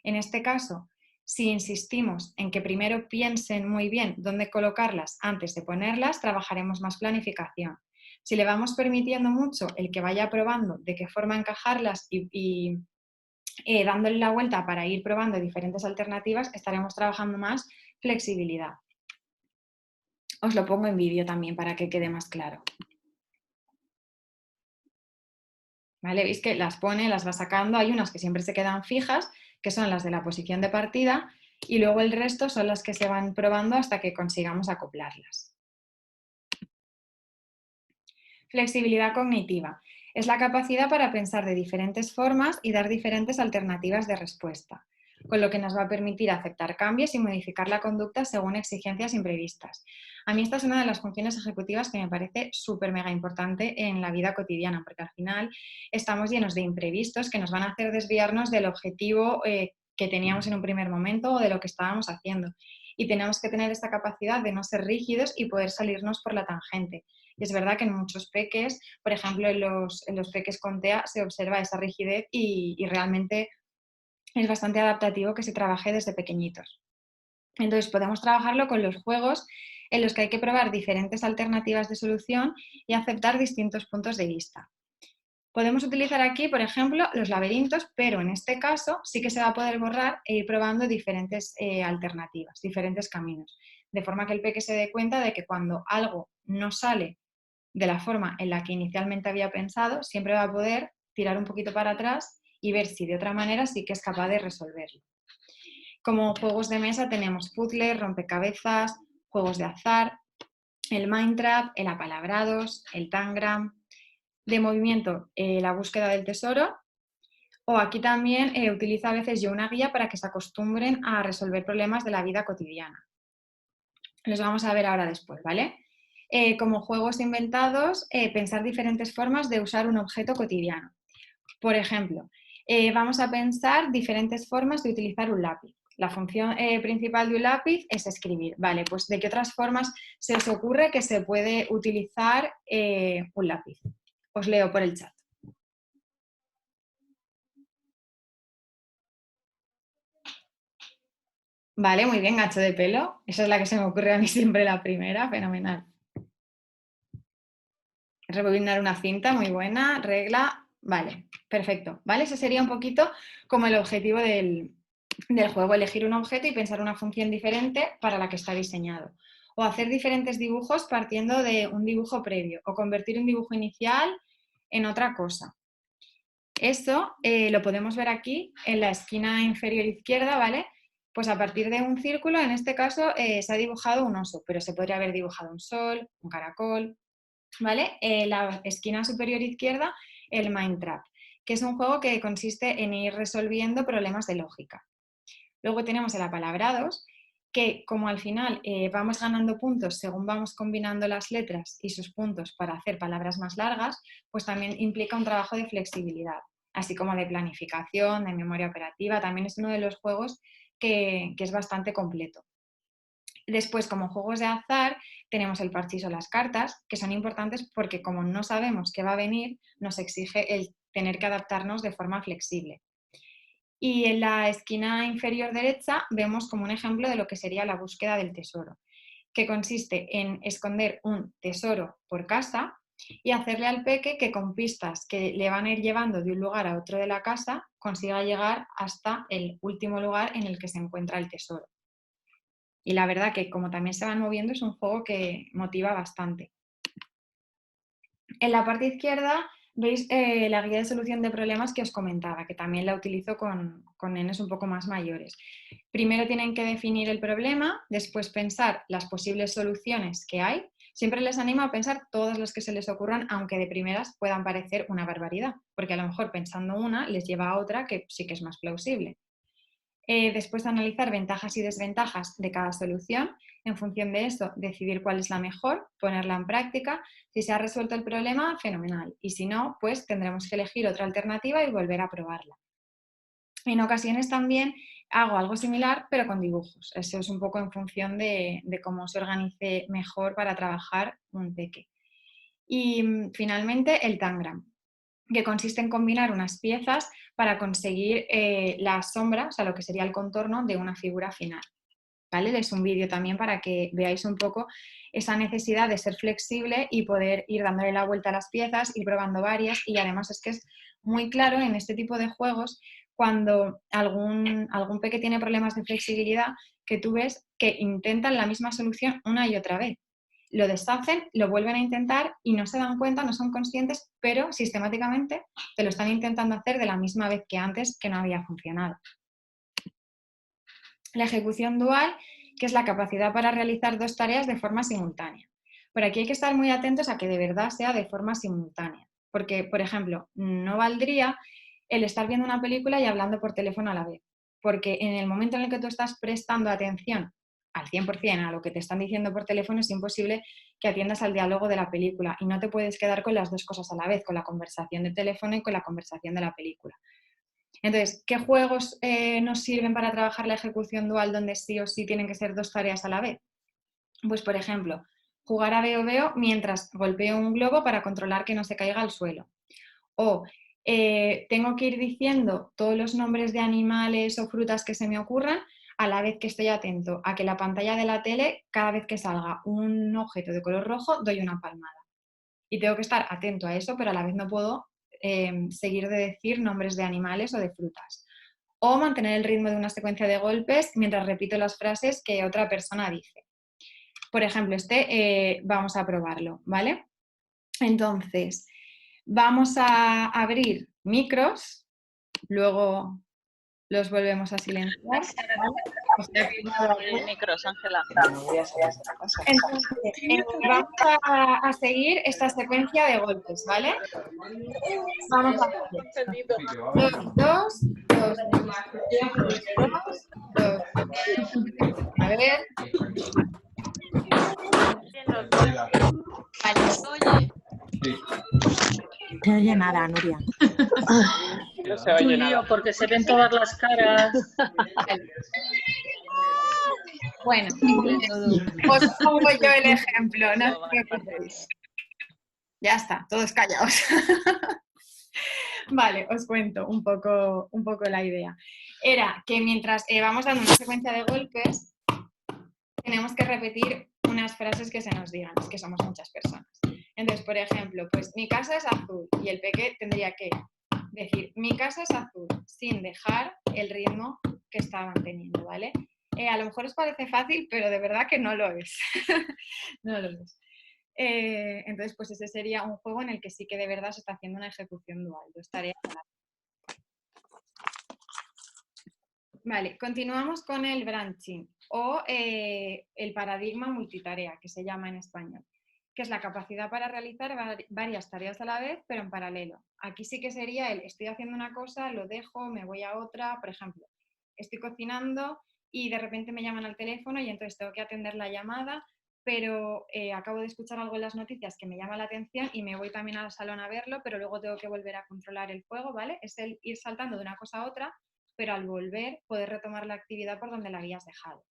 En este caso, si insistimos en que primero piensen muy bien dónde colocarlas antes de ponerlas, trabajaremos más planificación. Si le vamos permitiendo mucho el que vaya probando de qué forma encajarlas y dándole la vuelta para ir probando diferentes alternativas, estaremos trabajando más flexibilidad. Os lo pongo en vídeo también para que quede más claro. ¿Vale? Veis que las pone, las va sacando, hay unas que siempre se quedan fijas, que son las de la posición de partida, y luego el resto son las que se van probando hasta que consigamos acoplarlas. Flexibilidad cognitiva. Es la capacidad para pensar de diferentes formas y dar diferentes alternativas de respuesta, con lo que nos va a permitir aceptar cambios y modificar la conducta según exigencias imprevistas. A mí esta es una de las funciones ejecutivas que me parece súper mega importante en la vida cotidiana, porque al final estamos llenos de imprevistos que nos van a hacer desviarnos del objetivo que teníamos en un primer momento o de lo que estábamos haciendo. Y tenemos que tener esta capacidad de no ser rígidos y poder salirnos por la tangente. Y es verdad que en muchos peques, por ejemplo en los peques con TEA, se observa esa rigidez y realmente es bastante adaptativo que se trabaje desde pequeñitos. Entonces podemos trabajarlo con los juegos en los que hay que probar diferentes alternativas de solución y aceptar distintos puntos de vista. Podemos utilizar aquí, por ejemplo, los laberintos, pero en este caso sí que se va a poder borrar e ir probando diferentes alternativas, diferentes caminos, de forma que el peque se dé cuenta de que cuando algo no sale de la forma en la que inicialmente había pensado, siempre va a poder tirar un poquito para atrás y ver si de otra manera sí que es capaz de resolverlo. Como juegos de mesa tenemos puzzles, rompecabezas, juegos de azar, el mind trap, el apalabrados, el tangram, de movimiento la búsqueda del tesoro, o aquí también utilizo a veces yo una guía para que se acostumbren a resolver problemas de la vida cotidiana. Los vamos a ver ahora después, ¿vale? Como juegos inventados, pensar diferentes formas de usar un objeto cotidiano. Por ejemplo, vamos a pensar diferentes formas de utilizar un lápiz. La función principal de un lápiz es escribir. Vale, pues ¿de qué otras formas se os ocurre que se puede utilizar un lápiz? Os leo por el chat. Vale, muy bien, gancho de pelo. Esa es la que se me ocurre a mí siempre la primera, fenomenal. Rebobinar una cinta, muy buena, regla, vale, perfecto. ¿Vale? Ese sería un poquito como el objetivo del juego, elegir un objeto y pensar una función diferente para la que está diseñado. O hacer diferentes dibujos partiendo de un dibujo previo, o convertir un dibujo inicial en otra cosa. Eso lo podemos ver aquí en la esquina inferior izquierda, ¿vale? Pues a partir de un círculo, en este caso, se ha dibujado un oso, pero se podría haber dibujado un sol, un caracol, ¿vale? La esquina superior izquierda, el mind trap, que es un juego que consiste en ir resolviendo problemas de lógica. Luego tenemos el apalabrados, que como al final vamos ganando puntos según vamos combinando las letras y sus puntos para hacer palabras más largas, pues también implica un trabajo de flexibilidad, así como de planificación, de memoria operativa. También es uno de los juegos que es bastante completo. Después, como juegos de azar, tenemos el parchís o las cartas, que son importantes porque como no sabemos qué va a venir, nos exige el tener que adaptarnos de forma flexible. Y en la esquina inferior derecha vemos como un ejemplo de lo que sería la búsqueda del tesoro, que consiste en esconder un tesoro por casa y hacerle al peque que con pistas que le van a ir llevando de un lugar a otro de la casa consiga llegar hasta el último lugar en el que se encuentra el tesoro. Y la verdad que como también se van moviendo es un juego que motiva bastante. En la parte izquierda veis la guía de solución de problemas que os comentaba, que también la utilizo con nenes un poco más mayores. Primero tienen que definir el problema, después pensar las posibles soluciones que hay, Siempre les animo a pensar todas las que se les ocurran, aunque de primeras puedan parecer una barbaridad, porque a lo mejor pensando una les lleva a otra que sí que es más plausible. Después de analizar ventajas y desventajas de cada solución, en función de eso decidir cuál es la mejor, ponerla en práctica. Si se ha resuelto el problema, fenomenal, y si no, pues tendremos que elegir otra alternativa y volver a probarla. En ocasiones también hago algo similar, pero con dibujos. Eso es un poco en función de cómo se organice mejor para trabajar un peque. Y finalmente el tangram, que consiste en combinar unas piezas para conseguir la sombra, o sea, lo que sería el contorno de una figura final. ¿Vale? Es un vídeo también para que veáis un poco esa necesidad de ser flexible y poder ir dándole la vuelta a las piezas, ir probando varias, y además es que es muy claro en este tipo de juegos cuando algún peque tiene problemas de flexibilidad, que tú ves que intentan la misma solución una y otra vez. Lo deshacen, lo vuelven a intentar y no se dan cuenta, no son conscientes, pero sistemáticamente te lo están intentando hacer de la misma vez que antes, que no había funcionado. La ejecución dual, que es la capacidad para realizar dos tareas de forma simultánea. Por aquí hay que estar muy atentos a que de verdad sea de forma simultánea, porque, por ejemplo, no valdría el estar viendo una película y hablando por teléfono a la vez, porque en el momento en el que tú estás prestando atención al 100% a lo que te están diciendo por teléfono, es imposible que atiendas al diálogo de la película y no te puedes quedar con las dos cosas a la vez, con la conversación de teléfono y con la conversación de la película. Entonces, ¿qué juegos nos sirven para trabajar la ejecución dual donde sí o sí tienen que ser dos tareas a la vez? Pues, por ejemplo, jugar a veo veo mientras golpeo un globo para controlar que no se caiga al suelo. O tengo que ir diciendo todos los nombres de animales o frutas que se me ocurran a la vez que estoy atento a que la pantalla de la tele, cada vez que salga un objeto de color rojo, doy una palmada. Y tengo que estar atento a eso, pero a la vez no puedo seguir de decir nombres de animales o de frutas. O mantener el ritmo de una secuencia de golpes mientras repito las frases que otra persona dice. Por ejemplo, vamos a probarlo, ¿vale? Entonces, vamos a abrir micros, luego los volvemos a silenciar. El micros, Ángela. Entonces, vamos a seguir esta secuencia de golpes, ¿ale? Vamos a hacer 2, 2, 2, 2. A ver. Oye. No se oye nada, Nuria. No se oye nada. Porque se ven todas las caras. Bueno, os pongo yo el ejemplo, no os preocupéis. Ya está, todos callados. Vale, os cuento un poco la idea. Era que mientras vamos dando una secuencia de golpes, tenemos que repetir unas frases que se nos digan, es que somos muchas personas. Entonces, por ejemplo, pues mi casa es azul y el peque tendría que decir mi casa es azul sin dejar el ritmo que está manteniendo, ¿vale? A lo mejor os parece fácil, pero de verdad que no lo es. No lo es. Entonces, pues ese sería un juego en el que sí que de verdad se está haciendo una ejecución dual, dos tareas a la vez. Vale, continuamos con el branching o el paradigma multitarea, que se llama en español, que es la capacidad para realizar varias tareas a la vez, pero en paralelo. Aquí sí que sería estoy haciendo una cosa, lo dejo, me voy a otra. Por ejemplo, estoy cocinando y de repente me llaman al teléfono y entonces tengo que atender la llamada, pero acabo de escuchar algo en las noticias que me llama la atención y me voy también al salón a verlo, pero luego tengo que volver a controlar el fuego, ¿vale? Es el ir saltando de una cosa a otra, pero al volver poder retomar la actividad por donde la habías dejado.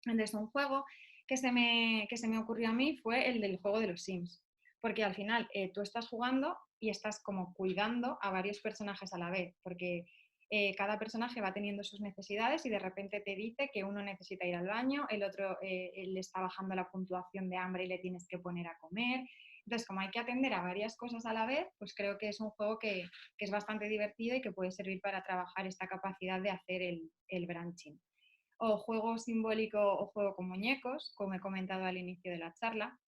Entonces, un juego que se me ocurrió a mí fue el del juego de los Sims, porque al final tú estás jugando y estás como cuidando a varios personajes a la vez, porque cada personaje va teniendo sus necesidades y de repente te dice que uno necesita ir al baño, el otro le está bajando la puntuación de hambre y le tienes que poner a comer. Entonces, como hay que atender a varias cosas a la vez, pues creo que es un juego que es bastante divertido y que puede servir para trabajar esta capacidad de hacer el branching. O juego simbólico o juego con muñecos, como he comentado al inicio de la charla.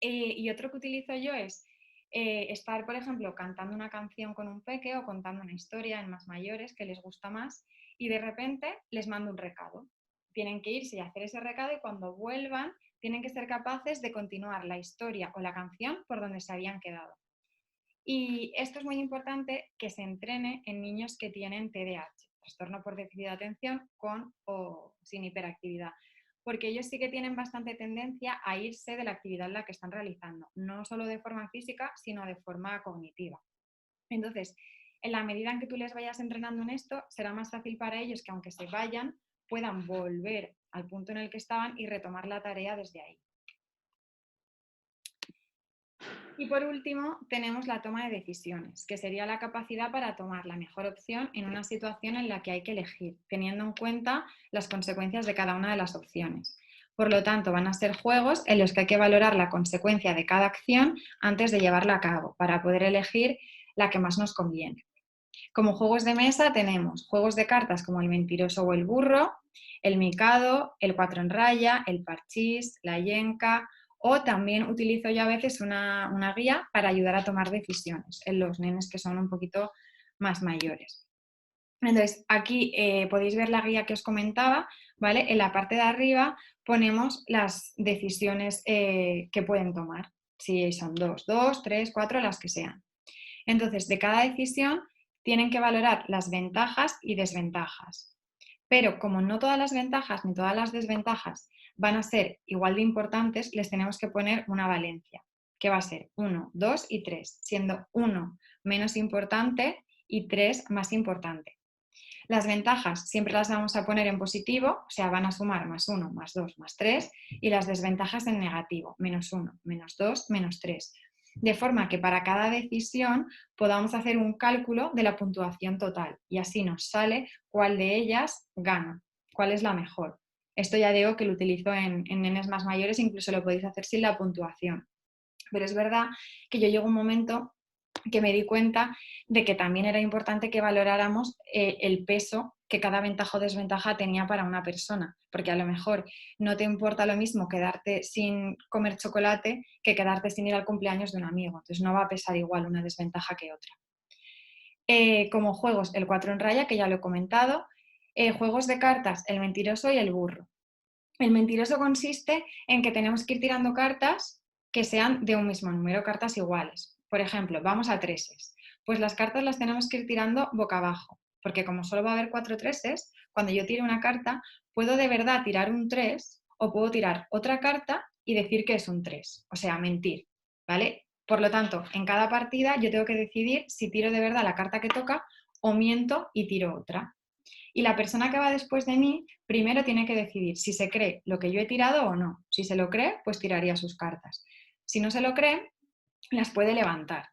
Y otro que utilizo yo es estar, por ejemplo, cantando una canción con un peque o contando una historia en más mayores que les gusta más y de repente les mando un recado. Tienen que irse y hacer ese recado y cuando vuelvan tienen que ser capaces de continuar la historia o la canción por donde se habían quedado. Y esto es muy importante que se entrene en niños que tienen TDAH, trastorno por déficit de atención con o sin hiperactividad, porque ellos sí que tienen bastante tendencia a irse de la actividad en la que están realizando, no solo de forma física, sino de forma cognitiva. Entonces, en la medida en que tú les vayas entrenando en esto, será más fácil para ellos que aunque se vayan, puedan volver al punto en el que estaban y retomar la tarea desde ahí. Y por último, tenemos la toma de decisiones, que sería la capacidad para tomar la mejor opción en una situación en la que hay que elegir, teniendo en cuenta las consecuencias de cada una de las opciones. Por lo tanto, van a ser juegos en los que hay que valorar la consecuencia de cada acción antes de llevarla a cabo, para poder elegir la que más nos conviene. Como juegos de mesa tenemos juegos de cartas como el mentiroso o el burro, el micado, el 4 en raya, el parchís, la yenca, o también utilizo yo a veces una guía para ayudar a tomar decisiones en los nenes que son un poquito más mayores. Entonces, aquí podéis ver la guía que os comentaba, ¿vale? En la parte de arriba ponemos las decisiones que pueden tomar, si son 2, 3, 4, las que sean. Entonces, de cada decisión tienen que valorar las ventajas y desventajas. Pero como no todas las ventajas ni todas las desventajas van a ser igual de importantes, les tenemos que poner una valencia, que va a ser 1, 2 y 3, siendo 1 menos importante y 3 más importante. Las ventajas siempre las vamos a poner en positivo, o sea, van a sumar más 1, más 2, más 3, y las desventajas en negativo, menos 1, menos 2, menos 3. De forma que para cada decisión podamos hacer un cálculo de la puntuación total y así nos sale cuál de ellas gana, cuál es la mejor. Esto ya digo que lo utilizo en nenes más mayores, incluso lo podéis hacer sin la puntuación. Pero es verdad que yo llego a un momento que me di cuenta de que también era importante que valoráramos el peso que cada ventaja o desventaja tenía para una persona, porque a lo mejor no te importa lo mismo quedarte sin comer chocolate que quedarte sin ir al cumpleaños de un amigo, entonces no va a pesar igual una desventaja que otra. Como juegos, el 4 en raya, que ya lo he comentado, juegos de cartas, el mentiroso y el burro. El mentiroso consiste en que tenemos que ir tirando cartas que sean de un mismo número, cartas iguales. Por ejemplo, vamos a treses. Pues las cartas las tenemos que ir tirando boca abajo, porque como solo va a haber 4 treses, cuando yo tire una carta, puedo de verdad tirar un 3 o puedo tirar otra carta y decir que es un 3, o sea, mentir, ¿vale? Por lo tanto, en cada partida yo tengo que decidir si tiro de verdad la carta que toca o miento y tiro otra. Y la persona que va después de mí primero tiene que decidir si se cree lo que yo he tirado o no. Si se lo cree, pues tiraría sus cartas. Si no se lo cree, las puede levantar.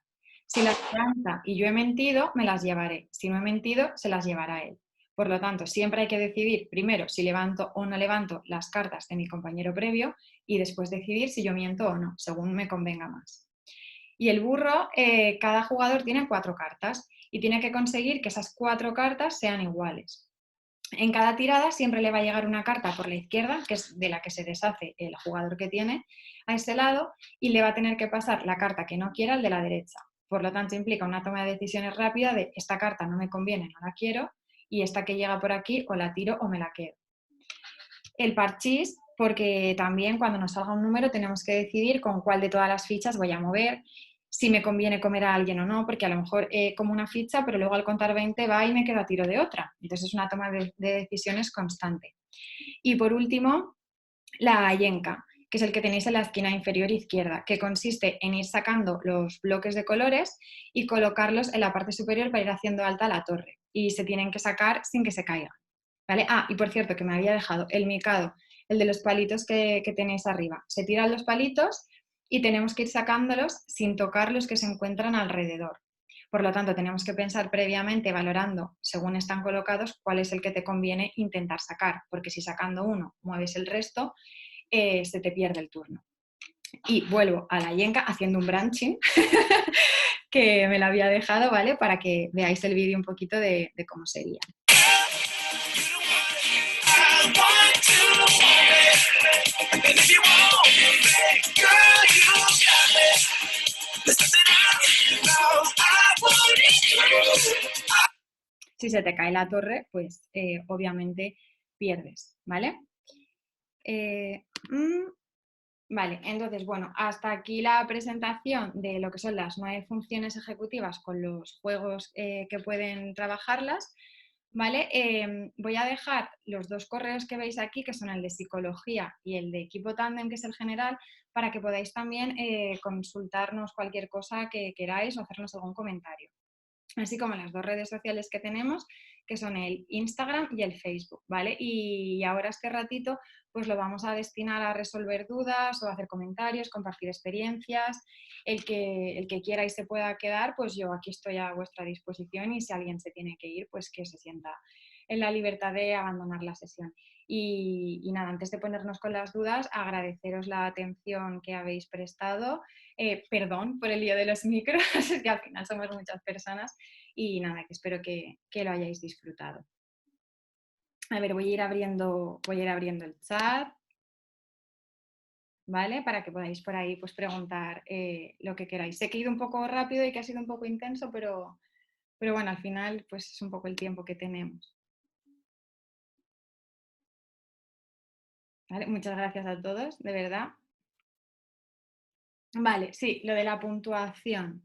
Si las levanta y yo he mentido, me las llevaré. Si no he mentido, se las llevará él. Por lo tanto, siempre hay que decidir primero si levanto o no levanto las cartas de mi compañero previo y después decidir si yo miento o no, según me convenga más. Y el burro, cada jugador tiene 4 cartas y tiene que conseguir que esas 4 cartas sean iguales. En cada tirada siempre le va a llegar una carta por la izquierda, que es de la que se deshace el jugador que tiene a ese lado, y le va a tener que pasar la carta que no quiera al de la derecha. Por lo tanto, implica una toma de decisiones rápida de esta carta no me conviene, no la quiero, y esta que llega por aquí o la tiro o me la quedo. El parchís, porque también cuando nos salga un número tenemos que decidir con cuál de todas las fichas voy a mover, si me conviene comer a alguien o no, porque a lo mejor como una ficha, pero luego al contar 20 va y me quedo a tiro de otra. Entonces es una toma de decisiones constante. Y por último, la yenca, que es el que tenéis en la esquina inferior izquierda, que consiste en ir sacando los bloques de colores y colocarlos en la parte superior para ir haciendo alta la torre. Y se tienen que sacar sin que se caigan, ¿vale? Ah, y por cierto, que me había dejado el micado, el de los palitos que tenéis arriba. Se tiran los palitos y tenemos que ir sacándolos sin tocar los que se encuentran alrededor. Por lo tanto, tenemos que pensar previamente, valorando, según están colocados, cuál es el que te conviene intentar sacar, porque si sacando uno mueves el resto, se te pierde el turno. Y vuelvo a la yenca haciendo un branching, que me la había dejado, ¿vale? Para que veáis el vídeo un poquito de cómo sería. Si se te cae la torre, pues obviamente pierdes, ¿vale? Vale, entonces, bueno, hasta aquí la presentación de lo que son las 9 funciones ejecutivas con los juegos que pueden trabajarlas, ¿vale? Voy a dejar los 2 correos que veis aquí, que son el de psicología y el de equipo tándem, que es el general, para que podáis también consultarnos cualquier cosa que queráis o hacernos algún comentario. Así como las 2 redes sociales que tenemos, que son el Instagram y el Facebook, ¿vale? Y ahora este ratito pues lo vamos a destinar a resolver dudas o a hacer comentarios, compartir experiencias. El que quiera y se pueda quedar, pues yo aquí estoy a vuestra disposición, y si alguien se tiene que ir, pues que se sienta en la libertad de abandonar la sesión. Y nada, antes de ponernos con las dudas, agradeceros la atención que habéis prestado. Perdón por el lío de los micros, es que al final somos muchas personas, y nada, que espero que lo hayáis disfrutado. A ver, voy a ir abriendo el chat, ¿vale? Para que podáis por ahí pues preguntar lo que queráis. Sé que he ido un poco rápido y que ha sido un poco intenso, pero bueno, al final pues es un poco el tiempo que tenemos. ¿Vale? Muchas gracias a todos, de verdad. Vale, sí, lo de la puntuación.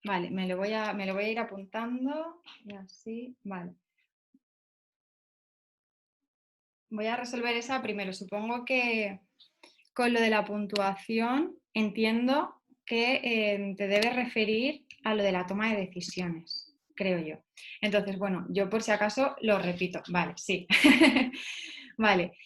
Vale, me lo voy a ir apuntando y así, vale. Voy a resolver esa primero. Supongo que con lo de la puntuación entiendo que te debes referir a lo de la toma de decisiones, creo yo. Entonces, bueno, yo por si acaso lo repito. Vale, sí. Vale.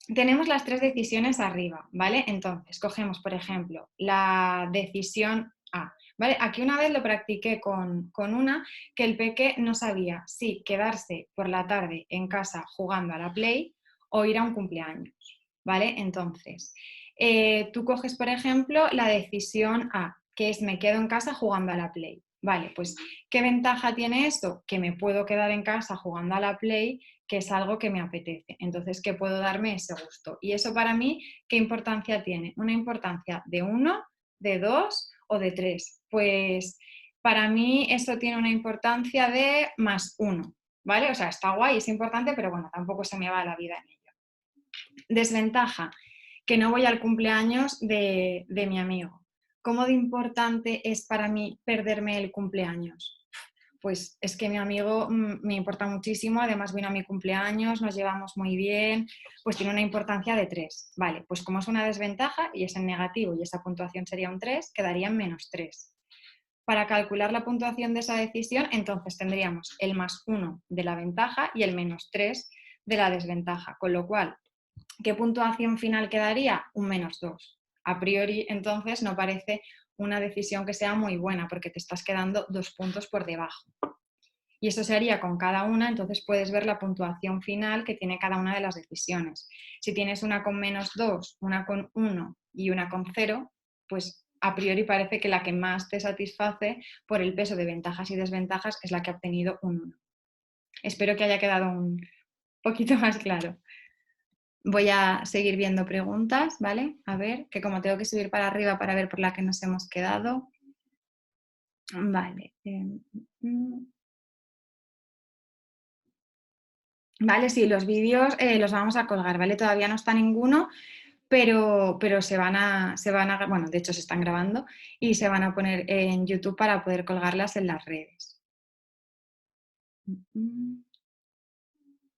Tenemos las 3 decisiones arriba, ¿vale? Entonces, cogemos, por ejemplo, la decisión A, ¿vale? Aquí una vez lo practiqué con una que el peque no sabía si quedarse por la tarde en casa jugando a la Play o ir a un cumpleaños, ¿vale? Entonces, tú coges, por ejemplo, la decisión A, que es me quedo en casa jugando a la Play. Vale, pues, ¿qué ventaja tiene esto? Que me puedo quedar en casa jugando a la Play, que es algo que me apetece. Entonces, que puedo darme ese gusto. Y eso para mí, ¿qué importancia tiene? Una importancia de 1, de 2 o de 3. Pues para mí eso tiene una importancia de +1, ¿vale? O sea, está guay, es importante, pero bueno, tampoco se me va la vida en ello. Desventaja, que no voy al cumpleaños de mi amigo. ¿Cómo de importante es para mí perderme el cumpleaños? Pues es que mi amigo me importa muchísimo, además vino a mi cumpleaños, nos llevamos muy bien, pues tiene una importancia de 3. Vale, pues como es una desventaja y es en negativo y esa puntuación sería un 3, quedaría en -3. Para calcular la puntuación de esa decisión, entonces tendríamos el +1 de la ventaja y el -3 de la desventaja, con lo cual, ¿qué puntuación final quedaría? Un -2. A priori, entonces, no parece una decisión que sea muy buena porque te estás quedando 2 puntos por debajo. Y eso se haría con cada una, entonces puedes ver la puntuación final que tiene cada una de las decisiones. Si tienes una con -2, una con 1 y una con 0, pues a priori parece que la que más te satisface por el peso de ventajas y desventajas es la que ha obtenido un 1. Espero que haya quedado un poquito más claro. Voy a seguir viendo preguntas, ¿vale? A ver, que como tengo que subir para arriba para ver por la que nos hemos quedado. Vale. Vale, sí, los vídeos los vamos a colgar, ¿vale? Todavía no está ninguno, pero bueno, de hecho se están grabando y se van a poner en YouTube para poder colgarlas en las redes.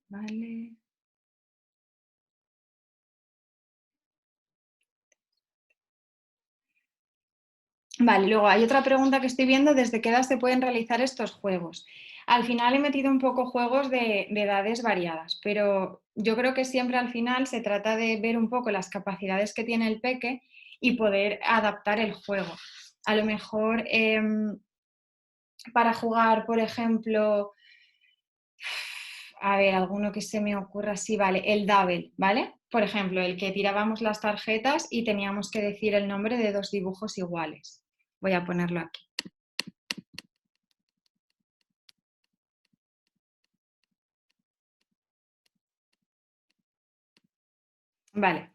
Vale. Vale, luego hay otra pregunta que estoy viendo, ¿desde qué edad se pueden realizar estos juegos? Al final he metido un poco juegos de edades variadas, pero yo creo que siempre al final se trata de ver un poco las capacidades que tiene el peque y poder adaptar el juego. A lo mejor para jugar, por ejemplo, a ver, alguno que se me ocurra así, vale, el Double, ¿vale? Por ejemplo, el que tirábamos las tarjetas y teníamos que decir el nombre de 2 dibujos iguales. Voy a ponerlo aquí. Vale.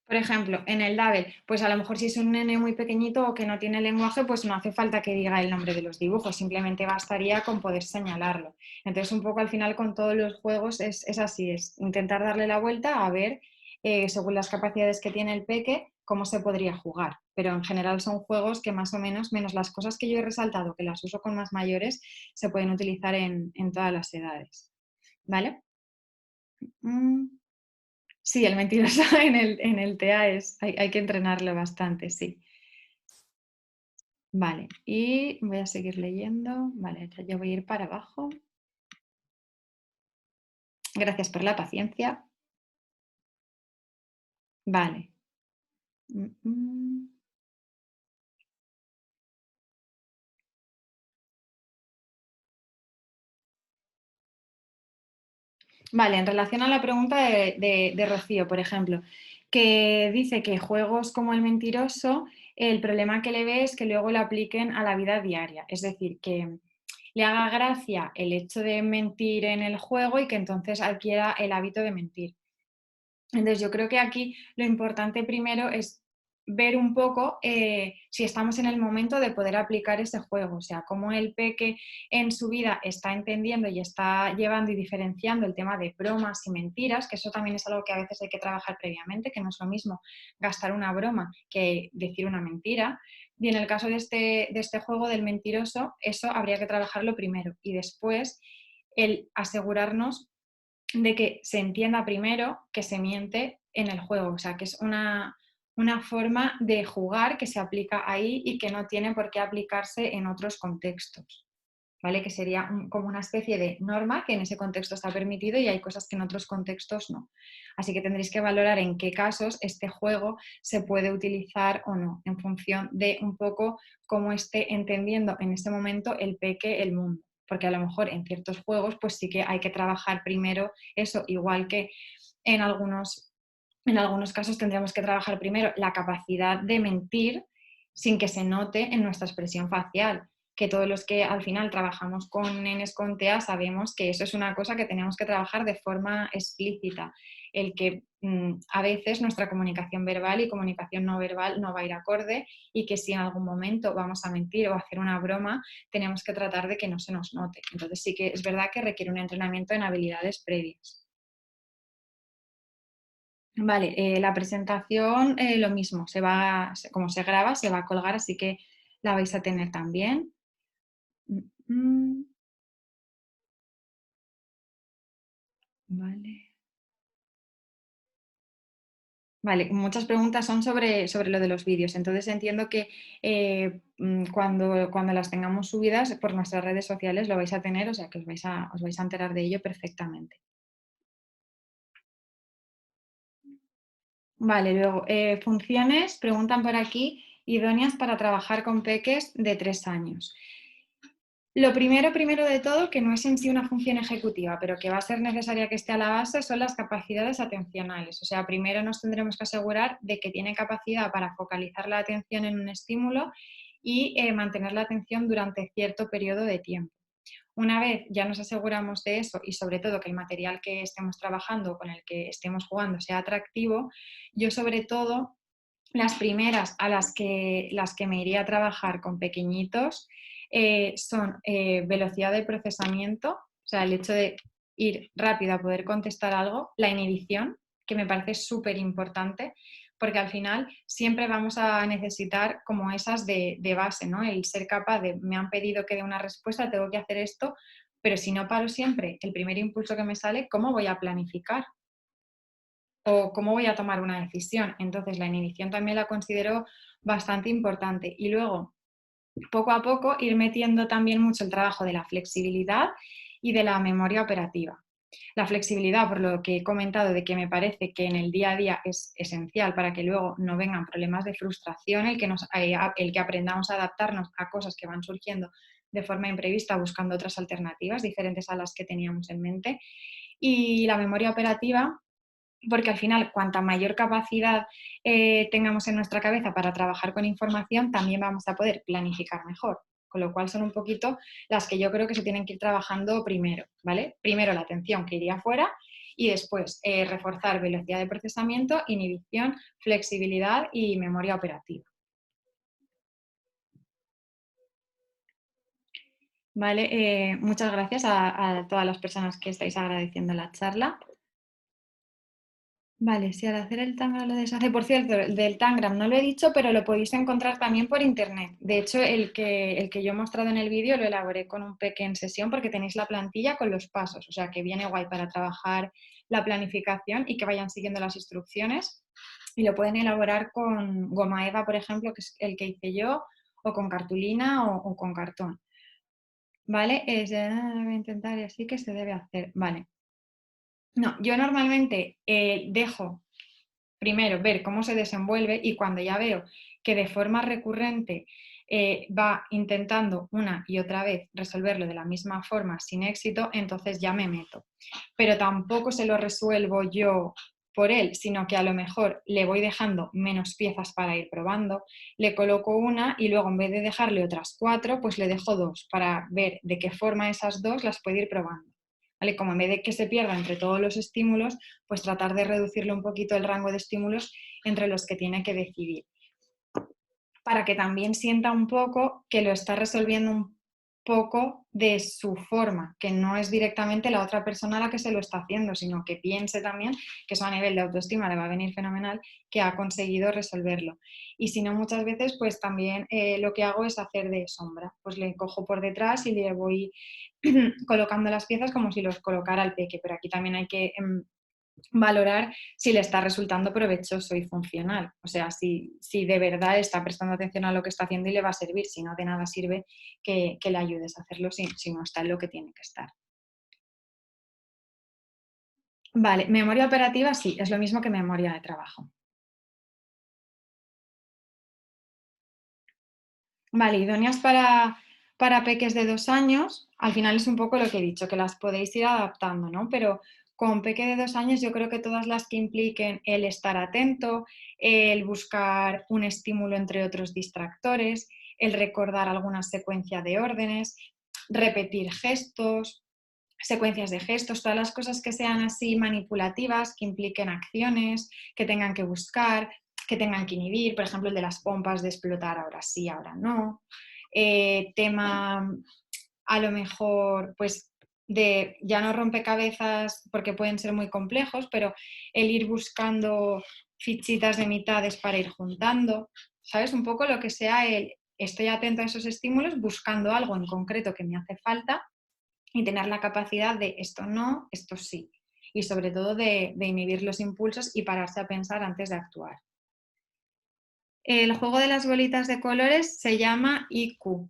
Por ejemplo, en el Double, pues a lo mejor si es un nene muy pequeñito o que no tiene lenguaje, pues no hace falta que diga el nombre de los dibujos, simplemente bastaría con poder señalarlo. Entonces, un poco al final con todos los juegos es así, es intentar darle la vuelta a ver según las capacidades que tiene el peque, cómo se podría jugar. Pero en general son juegos que más o menos las cosas que yo he resaltado, que las uso con más mayores, se pueden utilizar en todas las edades. ¿Vale? Sí, el mentiroso en el TEA hay que entrenarlo bastante, sí. Vale, y voy a seguir leyendo. Vale, ya voy a ir para abajo. Gracias por la paciencia. Vale. Vale, en relación a la pregunta de Rocío, por ejemplo, que dice que juegos como el mentiroso, el problema que le ve es que luego lo apliquen a la vida diaria. Es decir, que le haga gracia el hecho de mentir en el juego y que entonces adquiera el hábito de mentir. Entonces yo creo que aquí lo importante primero es ver un poco si estamos en el momento de poder aplicar ese juego, o sea, cómo el peque en su vida está entendiendo y está llevando y diferenciando el tema de bromas y mentiras, que eso también es algo que a veces hay que trabajar previamente, que no es lo mismo gastar una broma que decir una mentira. Y en el caso de este juego del mentiroso, eso habría que trabajarlo primero y después el asegurarnos de que se entienda primero que se miente en el juego, o sea, que es una forma de jugar que se aplica ahí y que no tiene por qué aplicarse en otros contextos, ¿vale? Que sería como una especie de norma que en ese contexto está permitido y hay cosas que en otros contextos no. Así que tendréis que valorar en qué casos este juego se puede utilizar o no, en función de un poco cómo esté entendiendo en este momento el peque el mundo. Porque a lo mejor en ciertos juegos pues sí que hay que trabajar primero eso, igual que en algunos casos tendremos que trabajar primero la capacidad de mentir sin que se note en nuestra expresión facial, que todos los que al final trabajamos con nenes con TEA sabemos que eso es una cosa que tenemos que trabajar de forma explícita, el que a veces nuestra comunicación verbal y comunicación no verbal no va a ir acorde y que si en algún momento vamos a mentir o a hacer una broma, tenemos que tratar de que no se nos note. Entonces sí que es verdad que requiere un entrenamiento en habilidades previas. Vale, la presentación lo mismo, como se graba, se va a colgar, así que la vais a tener también. Vale. Vale, muchas preguntas son sobre lo de los vídeos, entonces entiendo que cuando las tengamos subidas por nuestras redes sociales lo vais a tener, o sea que os vais a enterar de ello perfectamente. Vale, luego, funciones, preguntan por aquí, idóneas para trabajar con peques de 3 años. Lo primero de todo, que no es en sí una función ejecutiva, pero que va a ser necesaria que esté a la base, son las capacidades atencionales. O sea, primero nos tendremos que asegurar de que tiene capacidad para focalizar la atención en un estímulo y mantener la atención durante cierto periodo de tiempo. Una vez ya nos aseguramos de eso y sobre todo que el material que estemos trabajando o con el que estemos jugando sea atractivo, yo sobre todo las primeras a las que me iría a trabajar con pequeñitos son velocidad de procesamiento, o sea, el hecho de ir rápido a poder contestar algo, la inhibición, que me parece súper importante, porque al final siempre vamos a necesitar como esas de base, ¿no? El ser capaz de, me han pedido que dé una respuesta, tengo que hacer esto, pero si no paro siempre el primer impulso que me sale, ¿cómo voy a planificar? O cómo voy a tomar una decisión. Entonces, la inhibición también la considero bastante importante. Y luego, poco a poco, ir metiendo también mucho el trabajo de la flexibilidad y de la memoria operativa. La flexibilidad, por lo que he comentado, de que me parece que en el día a día es esencial para que luego no vengan problemas de frustración, el que aprendamos a adaptarnos a cosas que van surgiendo de forma imprevista, buscando otras alternativas diferentes a las que teníamos en mente. Y la memoria operativa, porque al final, cuanta mayor capacidad tengamos en nuestra cabeza para trabajar con información, también vamos a poder planificar mejor. Con lo cual son un poquito las que yo creo que se tienen que ir trabajando primero, ¿vale? Primero la atención que iría fuera y después reforzar velocidad de procesamiento, inhibición, flexibilidad y memoria operativa. Vale, muchas gracias a todas las personas que estáis agradeciendo la charla. Vale, si al hacer el Tangram lo deshace, por cierto, el del Tangram no lo he dicho, pero lo podéis encontrar también por internet. De hecho, el que yo he mostrado en el vídeo lo elaboré con un peque en sesión porque tenéis la plantilla con los pasos, o sea que viene guay para trabajar la planificación y que vayan siguiendo las instrucciones. Y lo pueden elaborar con goma eva, por ejemplo, que es el que hice yo, o con cartulina o con cartón. ¿Vale? Voy a intentar y así que se debe hacer. Vale. No, yo normalmente dejo primero ver cómo se desenvuelve y cuando ya veo que de forma recurrente va intentando una y otra vez resolverlo de la misma forma sin éxito, entonces ya me meto. Pero tampoco se lo resuelvo yo por él, sino que a lo mejor le voy dejando menos piezas para ir probando, le coloco una y luego en vez de dejarle otras 4, pues le dejo 2 para ver de qué forma esas 2 las puede ir probando. ¿Vale? Como en vez de que se pierda entre todos los estímulos, pues tratar de reducirle un poquito el rango de estímulos entre los que tiene que decidir. Para que también sienta un poco que lo está resolviendo un poco de su forma, que no es directamente la otra persona la que se lo está haciendo, sino que piense también que eso a nivel de autoestima le va a venir fenomenal, que ha conseguido resolverlo. Y si no, muchas veces pues también lo que hago es hacer de sombra, pues le cojo por detrás y le voy colocando las piezas como si los colocara el peque, pero aquí también hay que valorar si le está resultando provechoso y funcional. O sea, si de verdad está prestando atención a lo que está haciendo y le va a servir. Si no, de nada sirve que le ayudes a hacerlo si no está en lo que tiene que estar. Vale, memoria operativa sí, es lo mismo que memoria de trabajo. Vale, idóneas para peques de 2 años, al final es un poco lo que he dicho, que las podéis ir adaptando, ¿no? Pero con peque de 2 años yo creo que todas las que impliquen el estar atento, el buscar un estímulo entre otros distractores, el recordar alguna secuencia de órdenes, repetir gestos, secuencias de gestos, todas las cosas que sean así manipulativas, que impliquen acciones, que tengan que buscar, que tengan que inhibir, por ejemplo el de las pompas de explotar ahora sí, ahora no. Tema a lo mejor pues de ya no rompecabezas porque pueden ser muy complejos, pero el ir buscando fichitas de mitades para ir juntando, ¿sabes? Un poco lo que sea el estoy atento a esos estímulos buscando algo en concreto que me hace falta y tener la capacidad de esto no, esto sí. Y sobre todo de inhibir los impulsos y pararse a pensar antes de actuar. El juego de las bolitas de colores se llama IQ.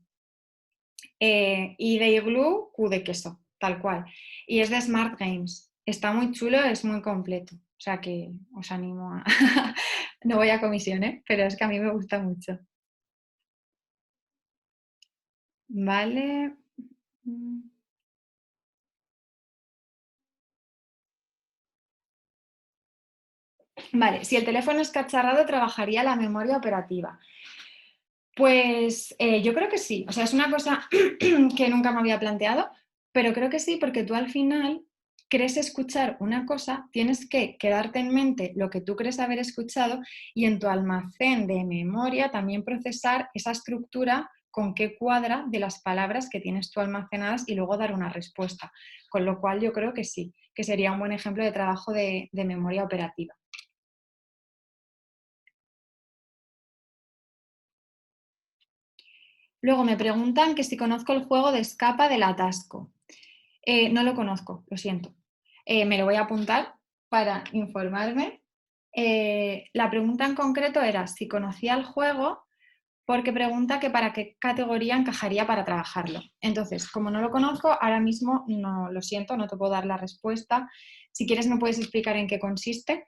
I de iglú, Q de queso, tal cual. Y es de Smart Games. Está muy chulo, es muy completo. O sea que os animo a... no voy a comisión, ¿eh? Pero es que a mí me gusta mucho. Vale. Vale, si el teléfono es cacharrado, trabajaría la memoria operativa. Pues yo creo que sí. O sea, es una cosa que nunca me había planteado, pero creo que sí, porque tú al final crees escuchar una cosa, tienes que quedarte en mente lo que tú crees haber escuchado y en tu almacén de memoria también procesar esa estructura con qué cuadra de las palabras que tienes tú almacenadas y luego dar una respuesta. Con lo cual yo creo que sí, que sería un buen ejemplo de trabajo de memoria operativa. Luego me preguntan que si conozco el juego de escapa del atasco. No lo conozco, lo siento. Me lo voy a apuntar para informarme. La pregunta en concreto era si conocía el juego porque pregunta que para qué categoría encajaría para trabajarlo. Entonces, como no lo conozco, ahora mismo no lo siento, no te puedo dar la respuesta. Si quieres me puedes explicar en qué consiste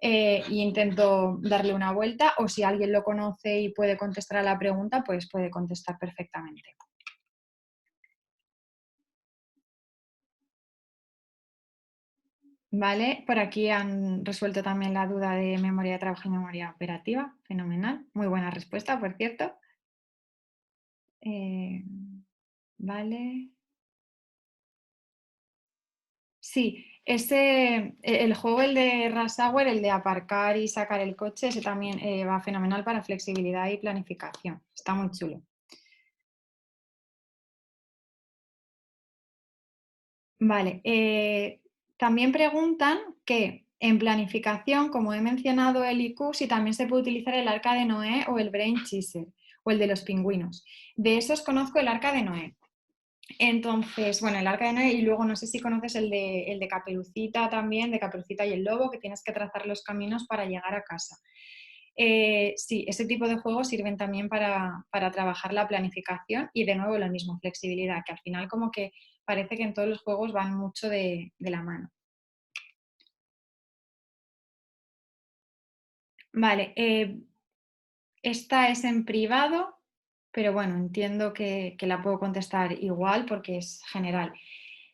y intento darle una vuelta o si alguien lo conoce y puede contestar a la pregunta, pues puede contestar perfectamente. Vale, por aquí han resuelto también la duda de memoria de trabajo y memoria operativa. Fenomenal. Muy buena respuesta, por cierto. Vale. Sí, el juego, el de Rush Hour, el de aparcar y sacar el coche, ese también va fenomenal para flexibilidad y planificación. Está muy chulo. Vale. También preguntan que En planificación, como he mencionado el IQ, sí también se puede utilizar el arca de Noé o el Brain Teaser o el de los pingüinos. De esos conozco el arca de Noé. Entonces, bueno, el arca de Noé, y luego no sé si conoces el de Caperucita también, de Caperucita y el lobo, que tienes que trazar los caminos para llegar a casa. Sí, ese tipo de juegos sirven también para trabajar la planificación y de nuevo lo mismo, flexibilidad, que al final como que parece que en todos los juegos van mucho de la mano. Vale, esta es en privado, pero bueno, entiendo que la puedo contestar igual porque es general.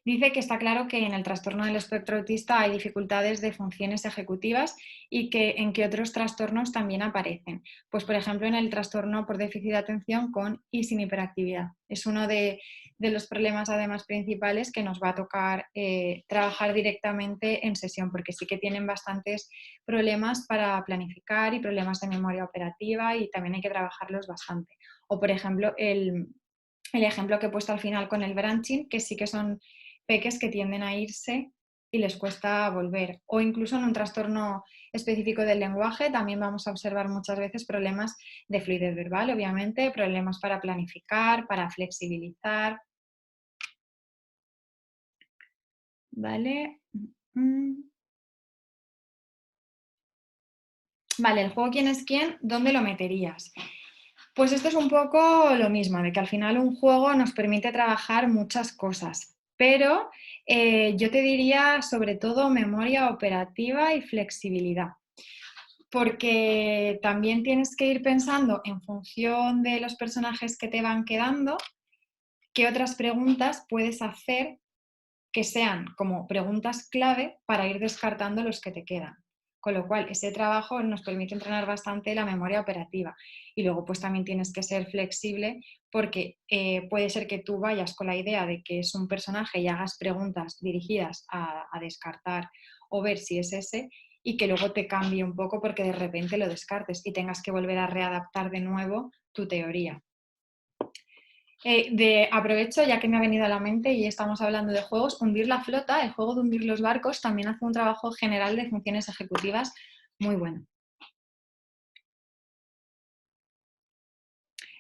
Dice que está claro que en el trastorno del espectro autista hay dificultades de funciones ejecutivas y que en qué otros trastornos también aparecen. Pues por ejemplo en el trastorno por déficit de atención con y sin hiperactividad. Es uno de los problemas además principales que nos va a tocar trabajar directamente en sesión, porque sí que tienen bastantes problemas para planificar y problemas de memoria operativa y también hay que trabajarlos bastante. O por ejemplo el ejemplo que he puesto al final con el branching, que sí que son peques que tienden a irse y les cuesta volver. O incluso en un trastorno específico del lenguaje también vamos a observar muchas veces problemas de fluidez verbal, obviamente, problemas para planificar, para flexibilizar. ¿Vale? Vale, el juego ¿Quién es quién? ¿Dónde lo meterías? Pues esto es un poco lo mismo, de que al final un juego nos permite trabajar muchas cosas, pero yo te diría sobre todo memoria operativa y flexibilidad, porque también tienes que ir pensando en función de los personajes que te van quedando, qué otras preguntas puedes hacer que sean como preguntas clave para ir descartando los que te quedan. Con lo cual, ese trabajo nos permite entrenar bastante la memoria operativa. Y luego, pues también tienes que ser flexible porque puede ser que tú vayas con la idea de que es un personaje y hagas preguntas dirigidas a descartar o ver si es ese y que luego te cambie un poco porque de repente lo descartes y tengas que volver a readaptar de nuevo tu teoría. Aprovecho, ya que me ha venido a la mente y estamos hablando de juegos, hundir la flota, el juego de hundir los barcos, también hace un trabajo general de funciones ejecutivas muy bueno.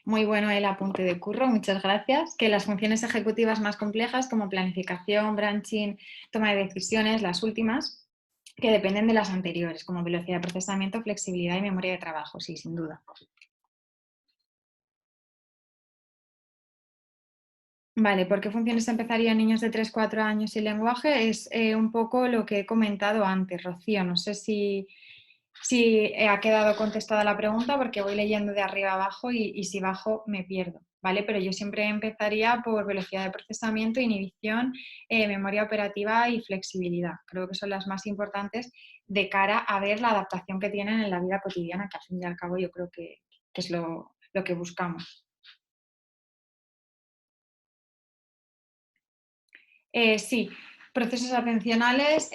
Muy bueno el apunte de Curro, muchas gracias. Que las funciones ejecutivas más complejas como planificación, branching, toma de decisiones, las últimas, que dependen de las anteriores, como velocidad de procesamiento, flexibilidad y memoria de trabajo, sí, sin duda. Vale, ¿por qué funciones empezarían niños de 3-4 años sin lenguaje? Es un poco lo que he comentado antes, Rocío. No sé si ha quedado contestada la pregunta porque voy leyendo de arriba abajo y si bajo me pierdo, ¿vale? Pero yo siempre empezaría por velocidad de procesamiento, inhibición, memoria operativa y flexibilidad. Creo que son las más importantes de cara a ver la adaptación que tienen en la vida cotidiana, que al fin y al cabo yo creo que es lo que buscamos. Sí, procesos atencionales.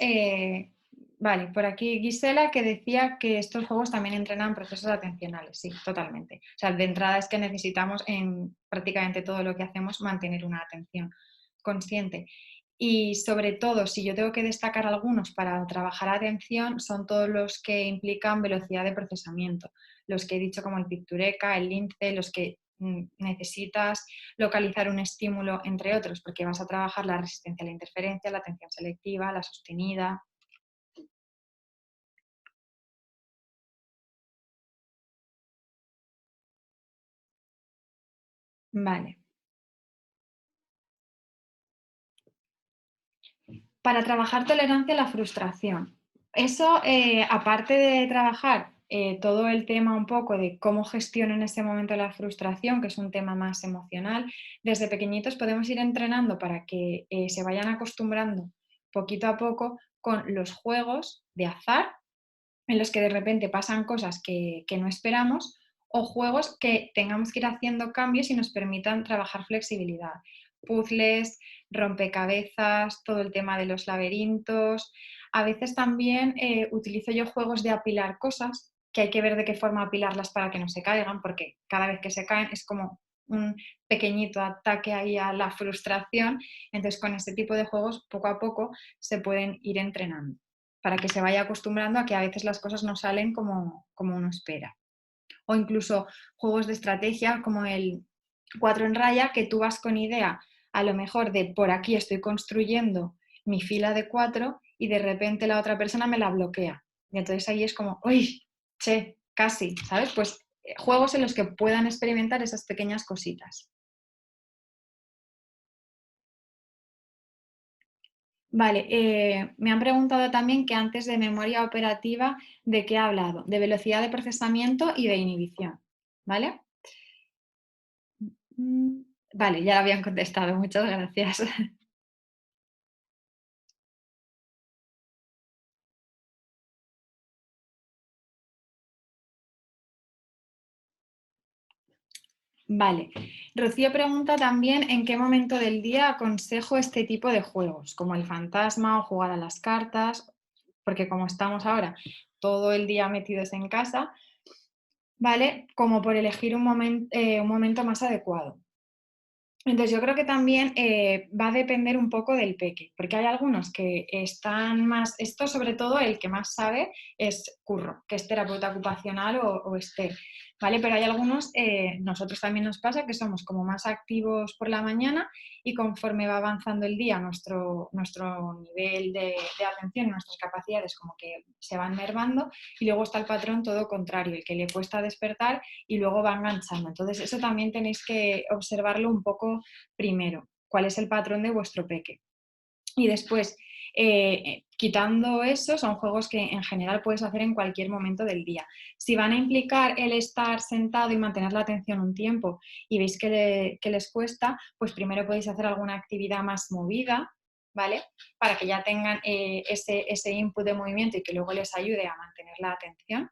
Vale, por aquí Gisela que decía que estos juegos también entrenan procesos atencionales. Sí, totalmente. O sea, de entrada es que necesitamos en prácticamente todo lo que hacemos mantener una atención consciente. Y sobre todo, si yo tengo que destacar algunos para trabajar atención, son todos los que implican velocidad de procesamiento. Los que he dicho como el Pictureka, el Lince, los que necesitas localizar un estímulo, entre otros, porque vas a trabajar la resistencia a la interferencia, la atención selectiva, la sostenida. Vale. Para trabajar tolerancia a la frustración. Eso, aparte de trabajar todo el tema un poco de cómo gestiono en ese momento la frustración, que es un tema más emocional, desde pequeñitos podemos ir entrenando para que se vayan acostumbrando poquito a poco con los juegos de azar, en los que de repente pasan cosas que no esperamos, o juegos que tengamos que ir haciendo cambios y nos permitan trabajar flexibilidad. Puzzles, rompecabezas, todo el tema de los laberintos. A veces también utilizo yo juegos de apilar cosas, que hay que ver de qué forma apilarlas para que no se caigan, porque cada vez que se caen es como un pequeñito ataque ahí a la frustración. Entonces, con este tipo de juegos, poco a poco se pueden ir entrenando para que se vaya acostumbrando a que a veces las cosas no salen como uno espera. O incluso juegos de estrategia como el 4 en raya, que tú vas con idea a lo mejor de por aquí estoy construyendo mi fila de 4 y de repente la otra persona me la bloquea. Y entonces ahí es como, uy, che, casi, ¿sabes? Pues juegos en los que puedan experimentar esas pequeñas cositas. Vale, me han preguntado también que antes de memoria operativa, ¿de qué he hablado? De velocidad de procesamiento y de inhibición, ¿vale? Vale, ya lo habían contestado, muchas gracias. Vale, Rocío pregunta también en qué momento del día aconsejo este tipo de juegos, como el fantasma o jugar a las cartas, porque como estamos ahora todo el día metidos en casa, ¿vale? Como por elegir un momento más adecuado. Entonces yo creo que también va a depender un poco del peque, porque hay algunos que están más, esto sobre todo el que más sabe es Curro, que es terapeuta ocupacional o Esther, ¿vale? Pero hay algunos, nosotros también nos pasa que somos como más activos por la mañana y conforme va avanzando el día nuestro nivel de atención, nuestras capacidades como que se van mermando y luego está el patrón todo contrario, el que le cuesta despertar y luego va enganchando. Entonces eso también tenéis que observarlo un poco primero, cuál es el patrón de vuestro peque. Y después, quitando eso, son juegos que en general puedes hacer en cualquier momento del día. Si van a implicar el estar sentado y mantener la atención un tiempo y veis que les cuesta, pues primero podéis hacer alguna actividad más movida, ¿vale? Para que ya tengan ese input de movimiento y que luego les ayude a mantener la atención.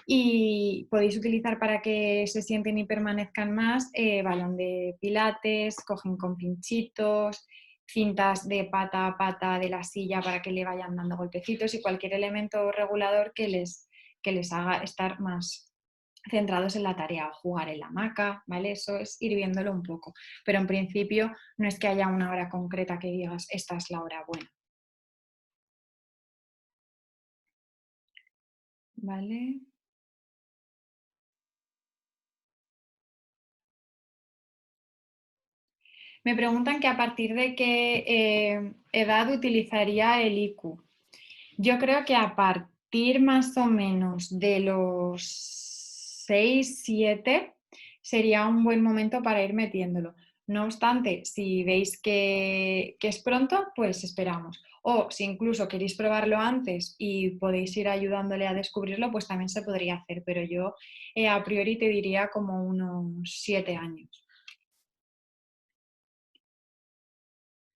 Y podéis utilizar para que se sienten y permanezcan más balón de pilates, cojín con pinchitos, cintas de pata a pata de la silla para que le vayan dando golpecitos y cualquier elemento regulador que les haga estar más centrados en la tarea o jugar en la hamaca, ¿vale? Eso es ir viéndolo un poco. Pero en principio no es que haya una hora concreta que digas esta es la hora buena. ¿Vale? Me preguntan que a partir de qué edad utilizaría el IQ. Yo creo que a partir más o menos de los 6, 7 sería un buen momento para ir metiéndolo. No obstante, si veis que es pronto, pues esperamos. O si incluso queréis probarlo antes y podéis ir ayudándole a descubrirlo, pues también se podría hacer. Pero yo a priori te diría como unos 7 años.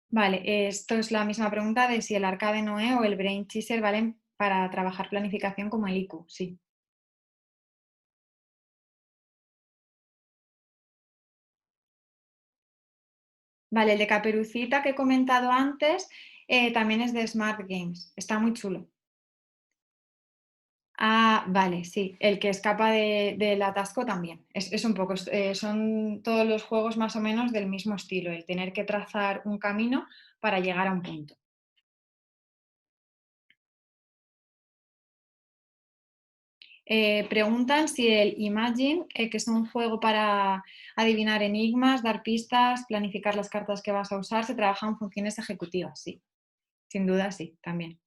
Vale, esto es la misma pregunta de si el Arca de Noé o el Brain Teaser valen para trabajar planificación como el IQ, sí. Vale, el de Caperucita que he comentado antes también es de Smart Games, está muy chulo. Ah, vale, sí, el que escapa del atasco también. Es un poco, son todos los juegos más o menos del mismo estilo, el tener que trazar un camino para llegar a un punto. Preguntan si el Imagine, que es un juego para adivinar enigmas, dar pistas, planificar las cartas que vas a usar, se trabaja en funciones ejecutivas, sí. Sin duda, sí, también.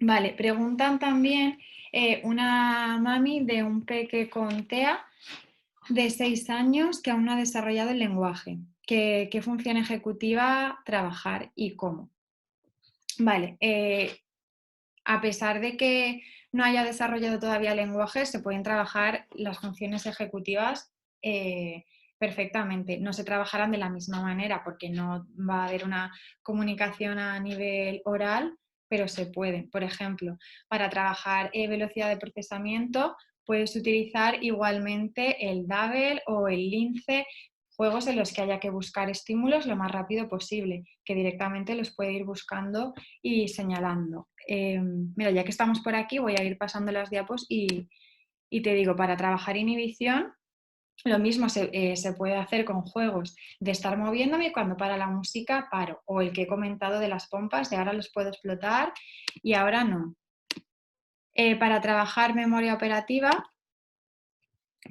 Vale, preguntan también una mami de un peque con TEA de 6 años que aún no ha desarrollado el lenguaje. ¿Qué función ejecutiva trabajar y cómo? Vale, a pesar de que no haya desarrollado todavía el lenguaje, se pueden trabajar las funciones ejecutivas perfectamente. No se trabajarán de la misma manera porque no va a haber una comunicación a nivel oral, pero se pueden. Por ejemplo, para trabajar velocidad de procesamiento, puedes utilizar igualmente el Dabble o el Lince, juegos en los que haya que buscar estímulos lo más rápido posible, que directamente los puede ir buscando y señalando. Mira, ya que estamos por aquí, voy a ir pasando las diapos y te digo, para trabajar inhibición, Lo mismo se puede hacer con juegos de estar moviéndome y cuando para la música paro. O el que he comentado de las pompas, de ahora los puedo explotar y ahora no. Para trabajar memoria operativa,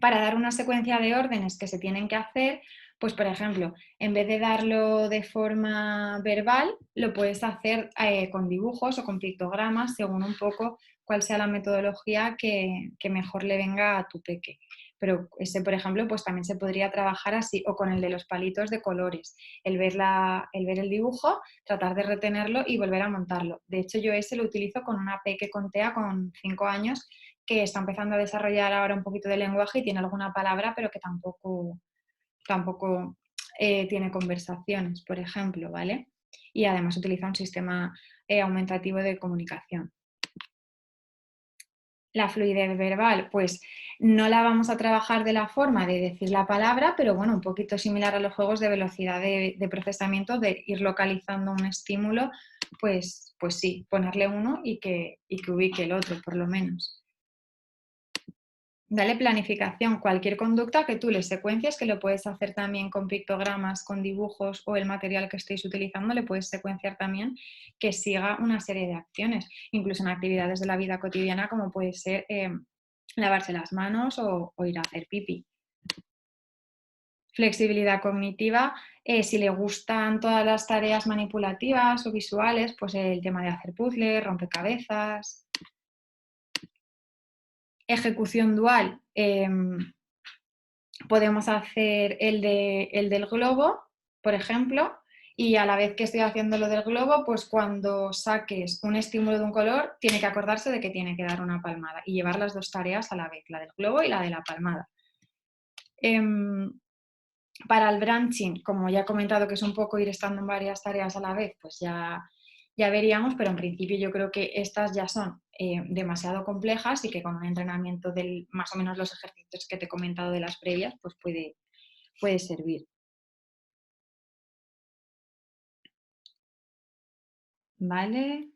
para dar una secuencia de órdenes que se tienen que hacer, pues por ejemplo, en vez de darlo de forma verbal, lo puedes hacer con dibujos o con pictogramas, según un poco cuál sea la metodología que mejor le venga a tu peque. Pero ese, por ejemplo, pues también se podría trabajar así, o con el de los palitos de colores, el ver el dibujo, tratar de retenerlo y volver a montarlo. De hecho, yo ese lo utilizo con una peque con TEA con 5 años, que está empezando a desarrollar ahora un poquito de lenguaje y tiene alguna palabra, pero que tampoco tiene conversaciones, por ejemplo, ¿vale? Y además utiliza un sistema aumentativo de comunicación. La fluidez verbal, pues no la vamos a trabajar de la forma de decir la palabra, pero bueno, un poquito similar a los juegos de velocidad de procesamiento, de ir localizando un estímulo, pues sí, ponerle uno y que ubique el otro, por lo menos. Dale planificación, cualquier conducta que tú le secuencies, que lo puedes hacer también con pictogramas, con dibujos o el material que estéis utilizando, le puedes secuenciar también que siga una serie de acciones, incluso en actividades de la vida cotidiana como puede ser lavarse las manos o ir a hacer pipí. Flexibilidad cognitiva, si le gustan todas las tareas manipulativas o visuales, pues el tema de hacer puzzles, rompecabezas. Ejecución dual, podemos hacer el del globo, por ejemplo, y a la vez que estoy haciendo lo del globo, pues cuando saques un estímulo de un color, tiene que acordarse de que tiene que dar una palmada y llevar las dos tareas a la vez, la del globo y la de la palmada. Para el branching, como ya he comentado que es un poco ir estando en varias tareas a la vez, pues ya veríamos, pero en principio yo creo que estas ya son demasiado complejas y que con un entrenamiento de más o menos los ejercicios que te he comentado de las previas, pues puede servir. Vale.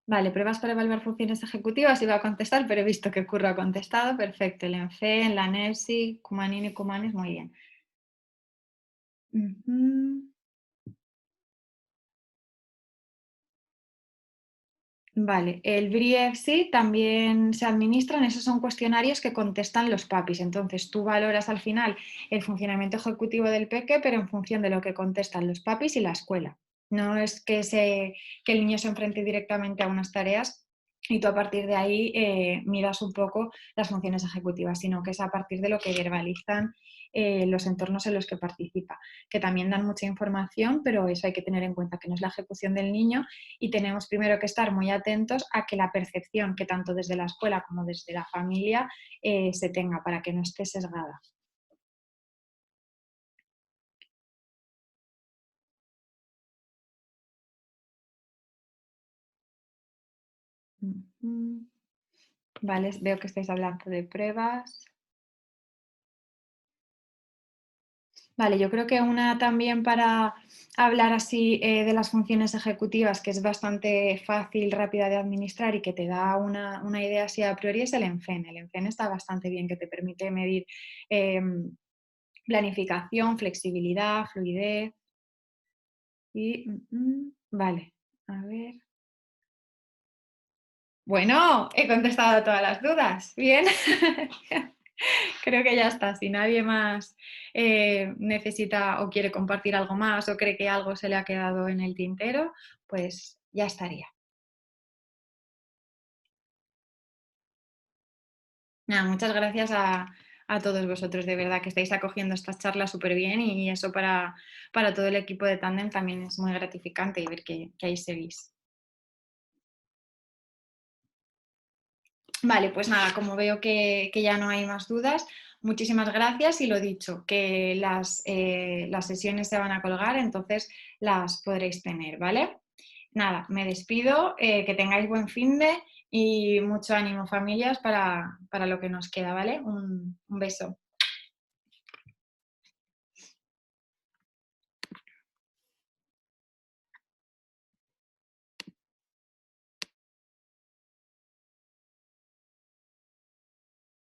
Vale, pruebas para evaluar funciones ejecutivas, iba a contestar, pero he visto que Curro ha contestado. Perfecto, el ENFE, la NERSI, Cumanini y Cumanis, muy bien. Vale, el BRIEF también se administran, esos son cuestionarios que contestan los papis, entonces tú valoras al final el funcionamiento ejecutivo del peque, pero en función de lo que contestan los papis y la escuela. No es que el niño se enfrente directamente a unas tareas y tú a partir de ahí miras un poco las funciones ejecutivas, sino que es a partir de lo que verbalizan los entornos en los que participa, que también dan mucha información, pero eso hay que tener en cuenta que no es la ejecución del niño y tenemos primero que estar muy atentos a que la percepción que tanto desde la escuela como desde la familia se tenga para que no esté sesgada. Vale, veo que estáis hablando de pruebas. Vale, yo creo que una también para hablar así de las funciones ejecutivas, que es bastante fácil, rápida de administrar y que te da una idea así a priori, es el ENFEN. El ENFEN está bastante bien, que te permite medir planificación, flexibilidad, fluidez. Y, vale, a ver. Bueno, he contestado todas las dudas. Bien. Creo que ya está. Si nadie más necesita o quiere compartir algo más o cree que algo se le ha quedado en el tintero, pues ya estaría. Nada, muchas gracias a todos vosotros, de verdad, que estáis acogiendo estas charlas súper bien y eso para todo el equipo de Tandem también es muy gratificante y ver que ahí seguís. Vale, pues nada, como veo que ya no hay más dudas, muchísimas gracias y lo dicho, que las sesiones se van a colgar, entonces las podréis tener, ¿vale? Nada, me despido, que tengáis buen finde y mucho ánimo familias para lo que nos queda, ¿vale? Un beso.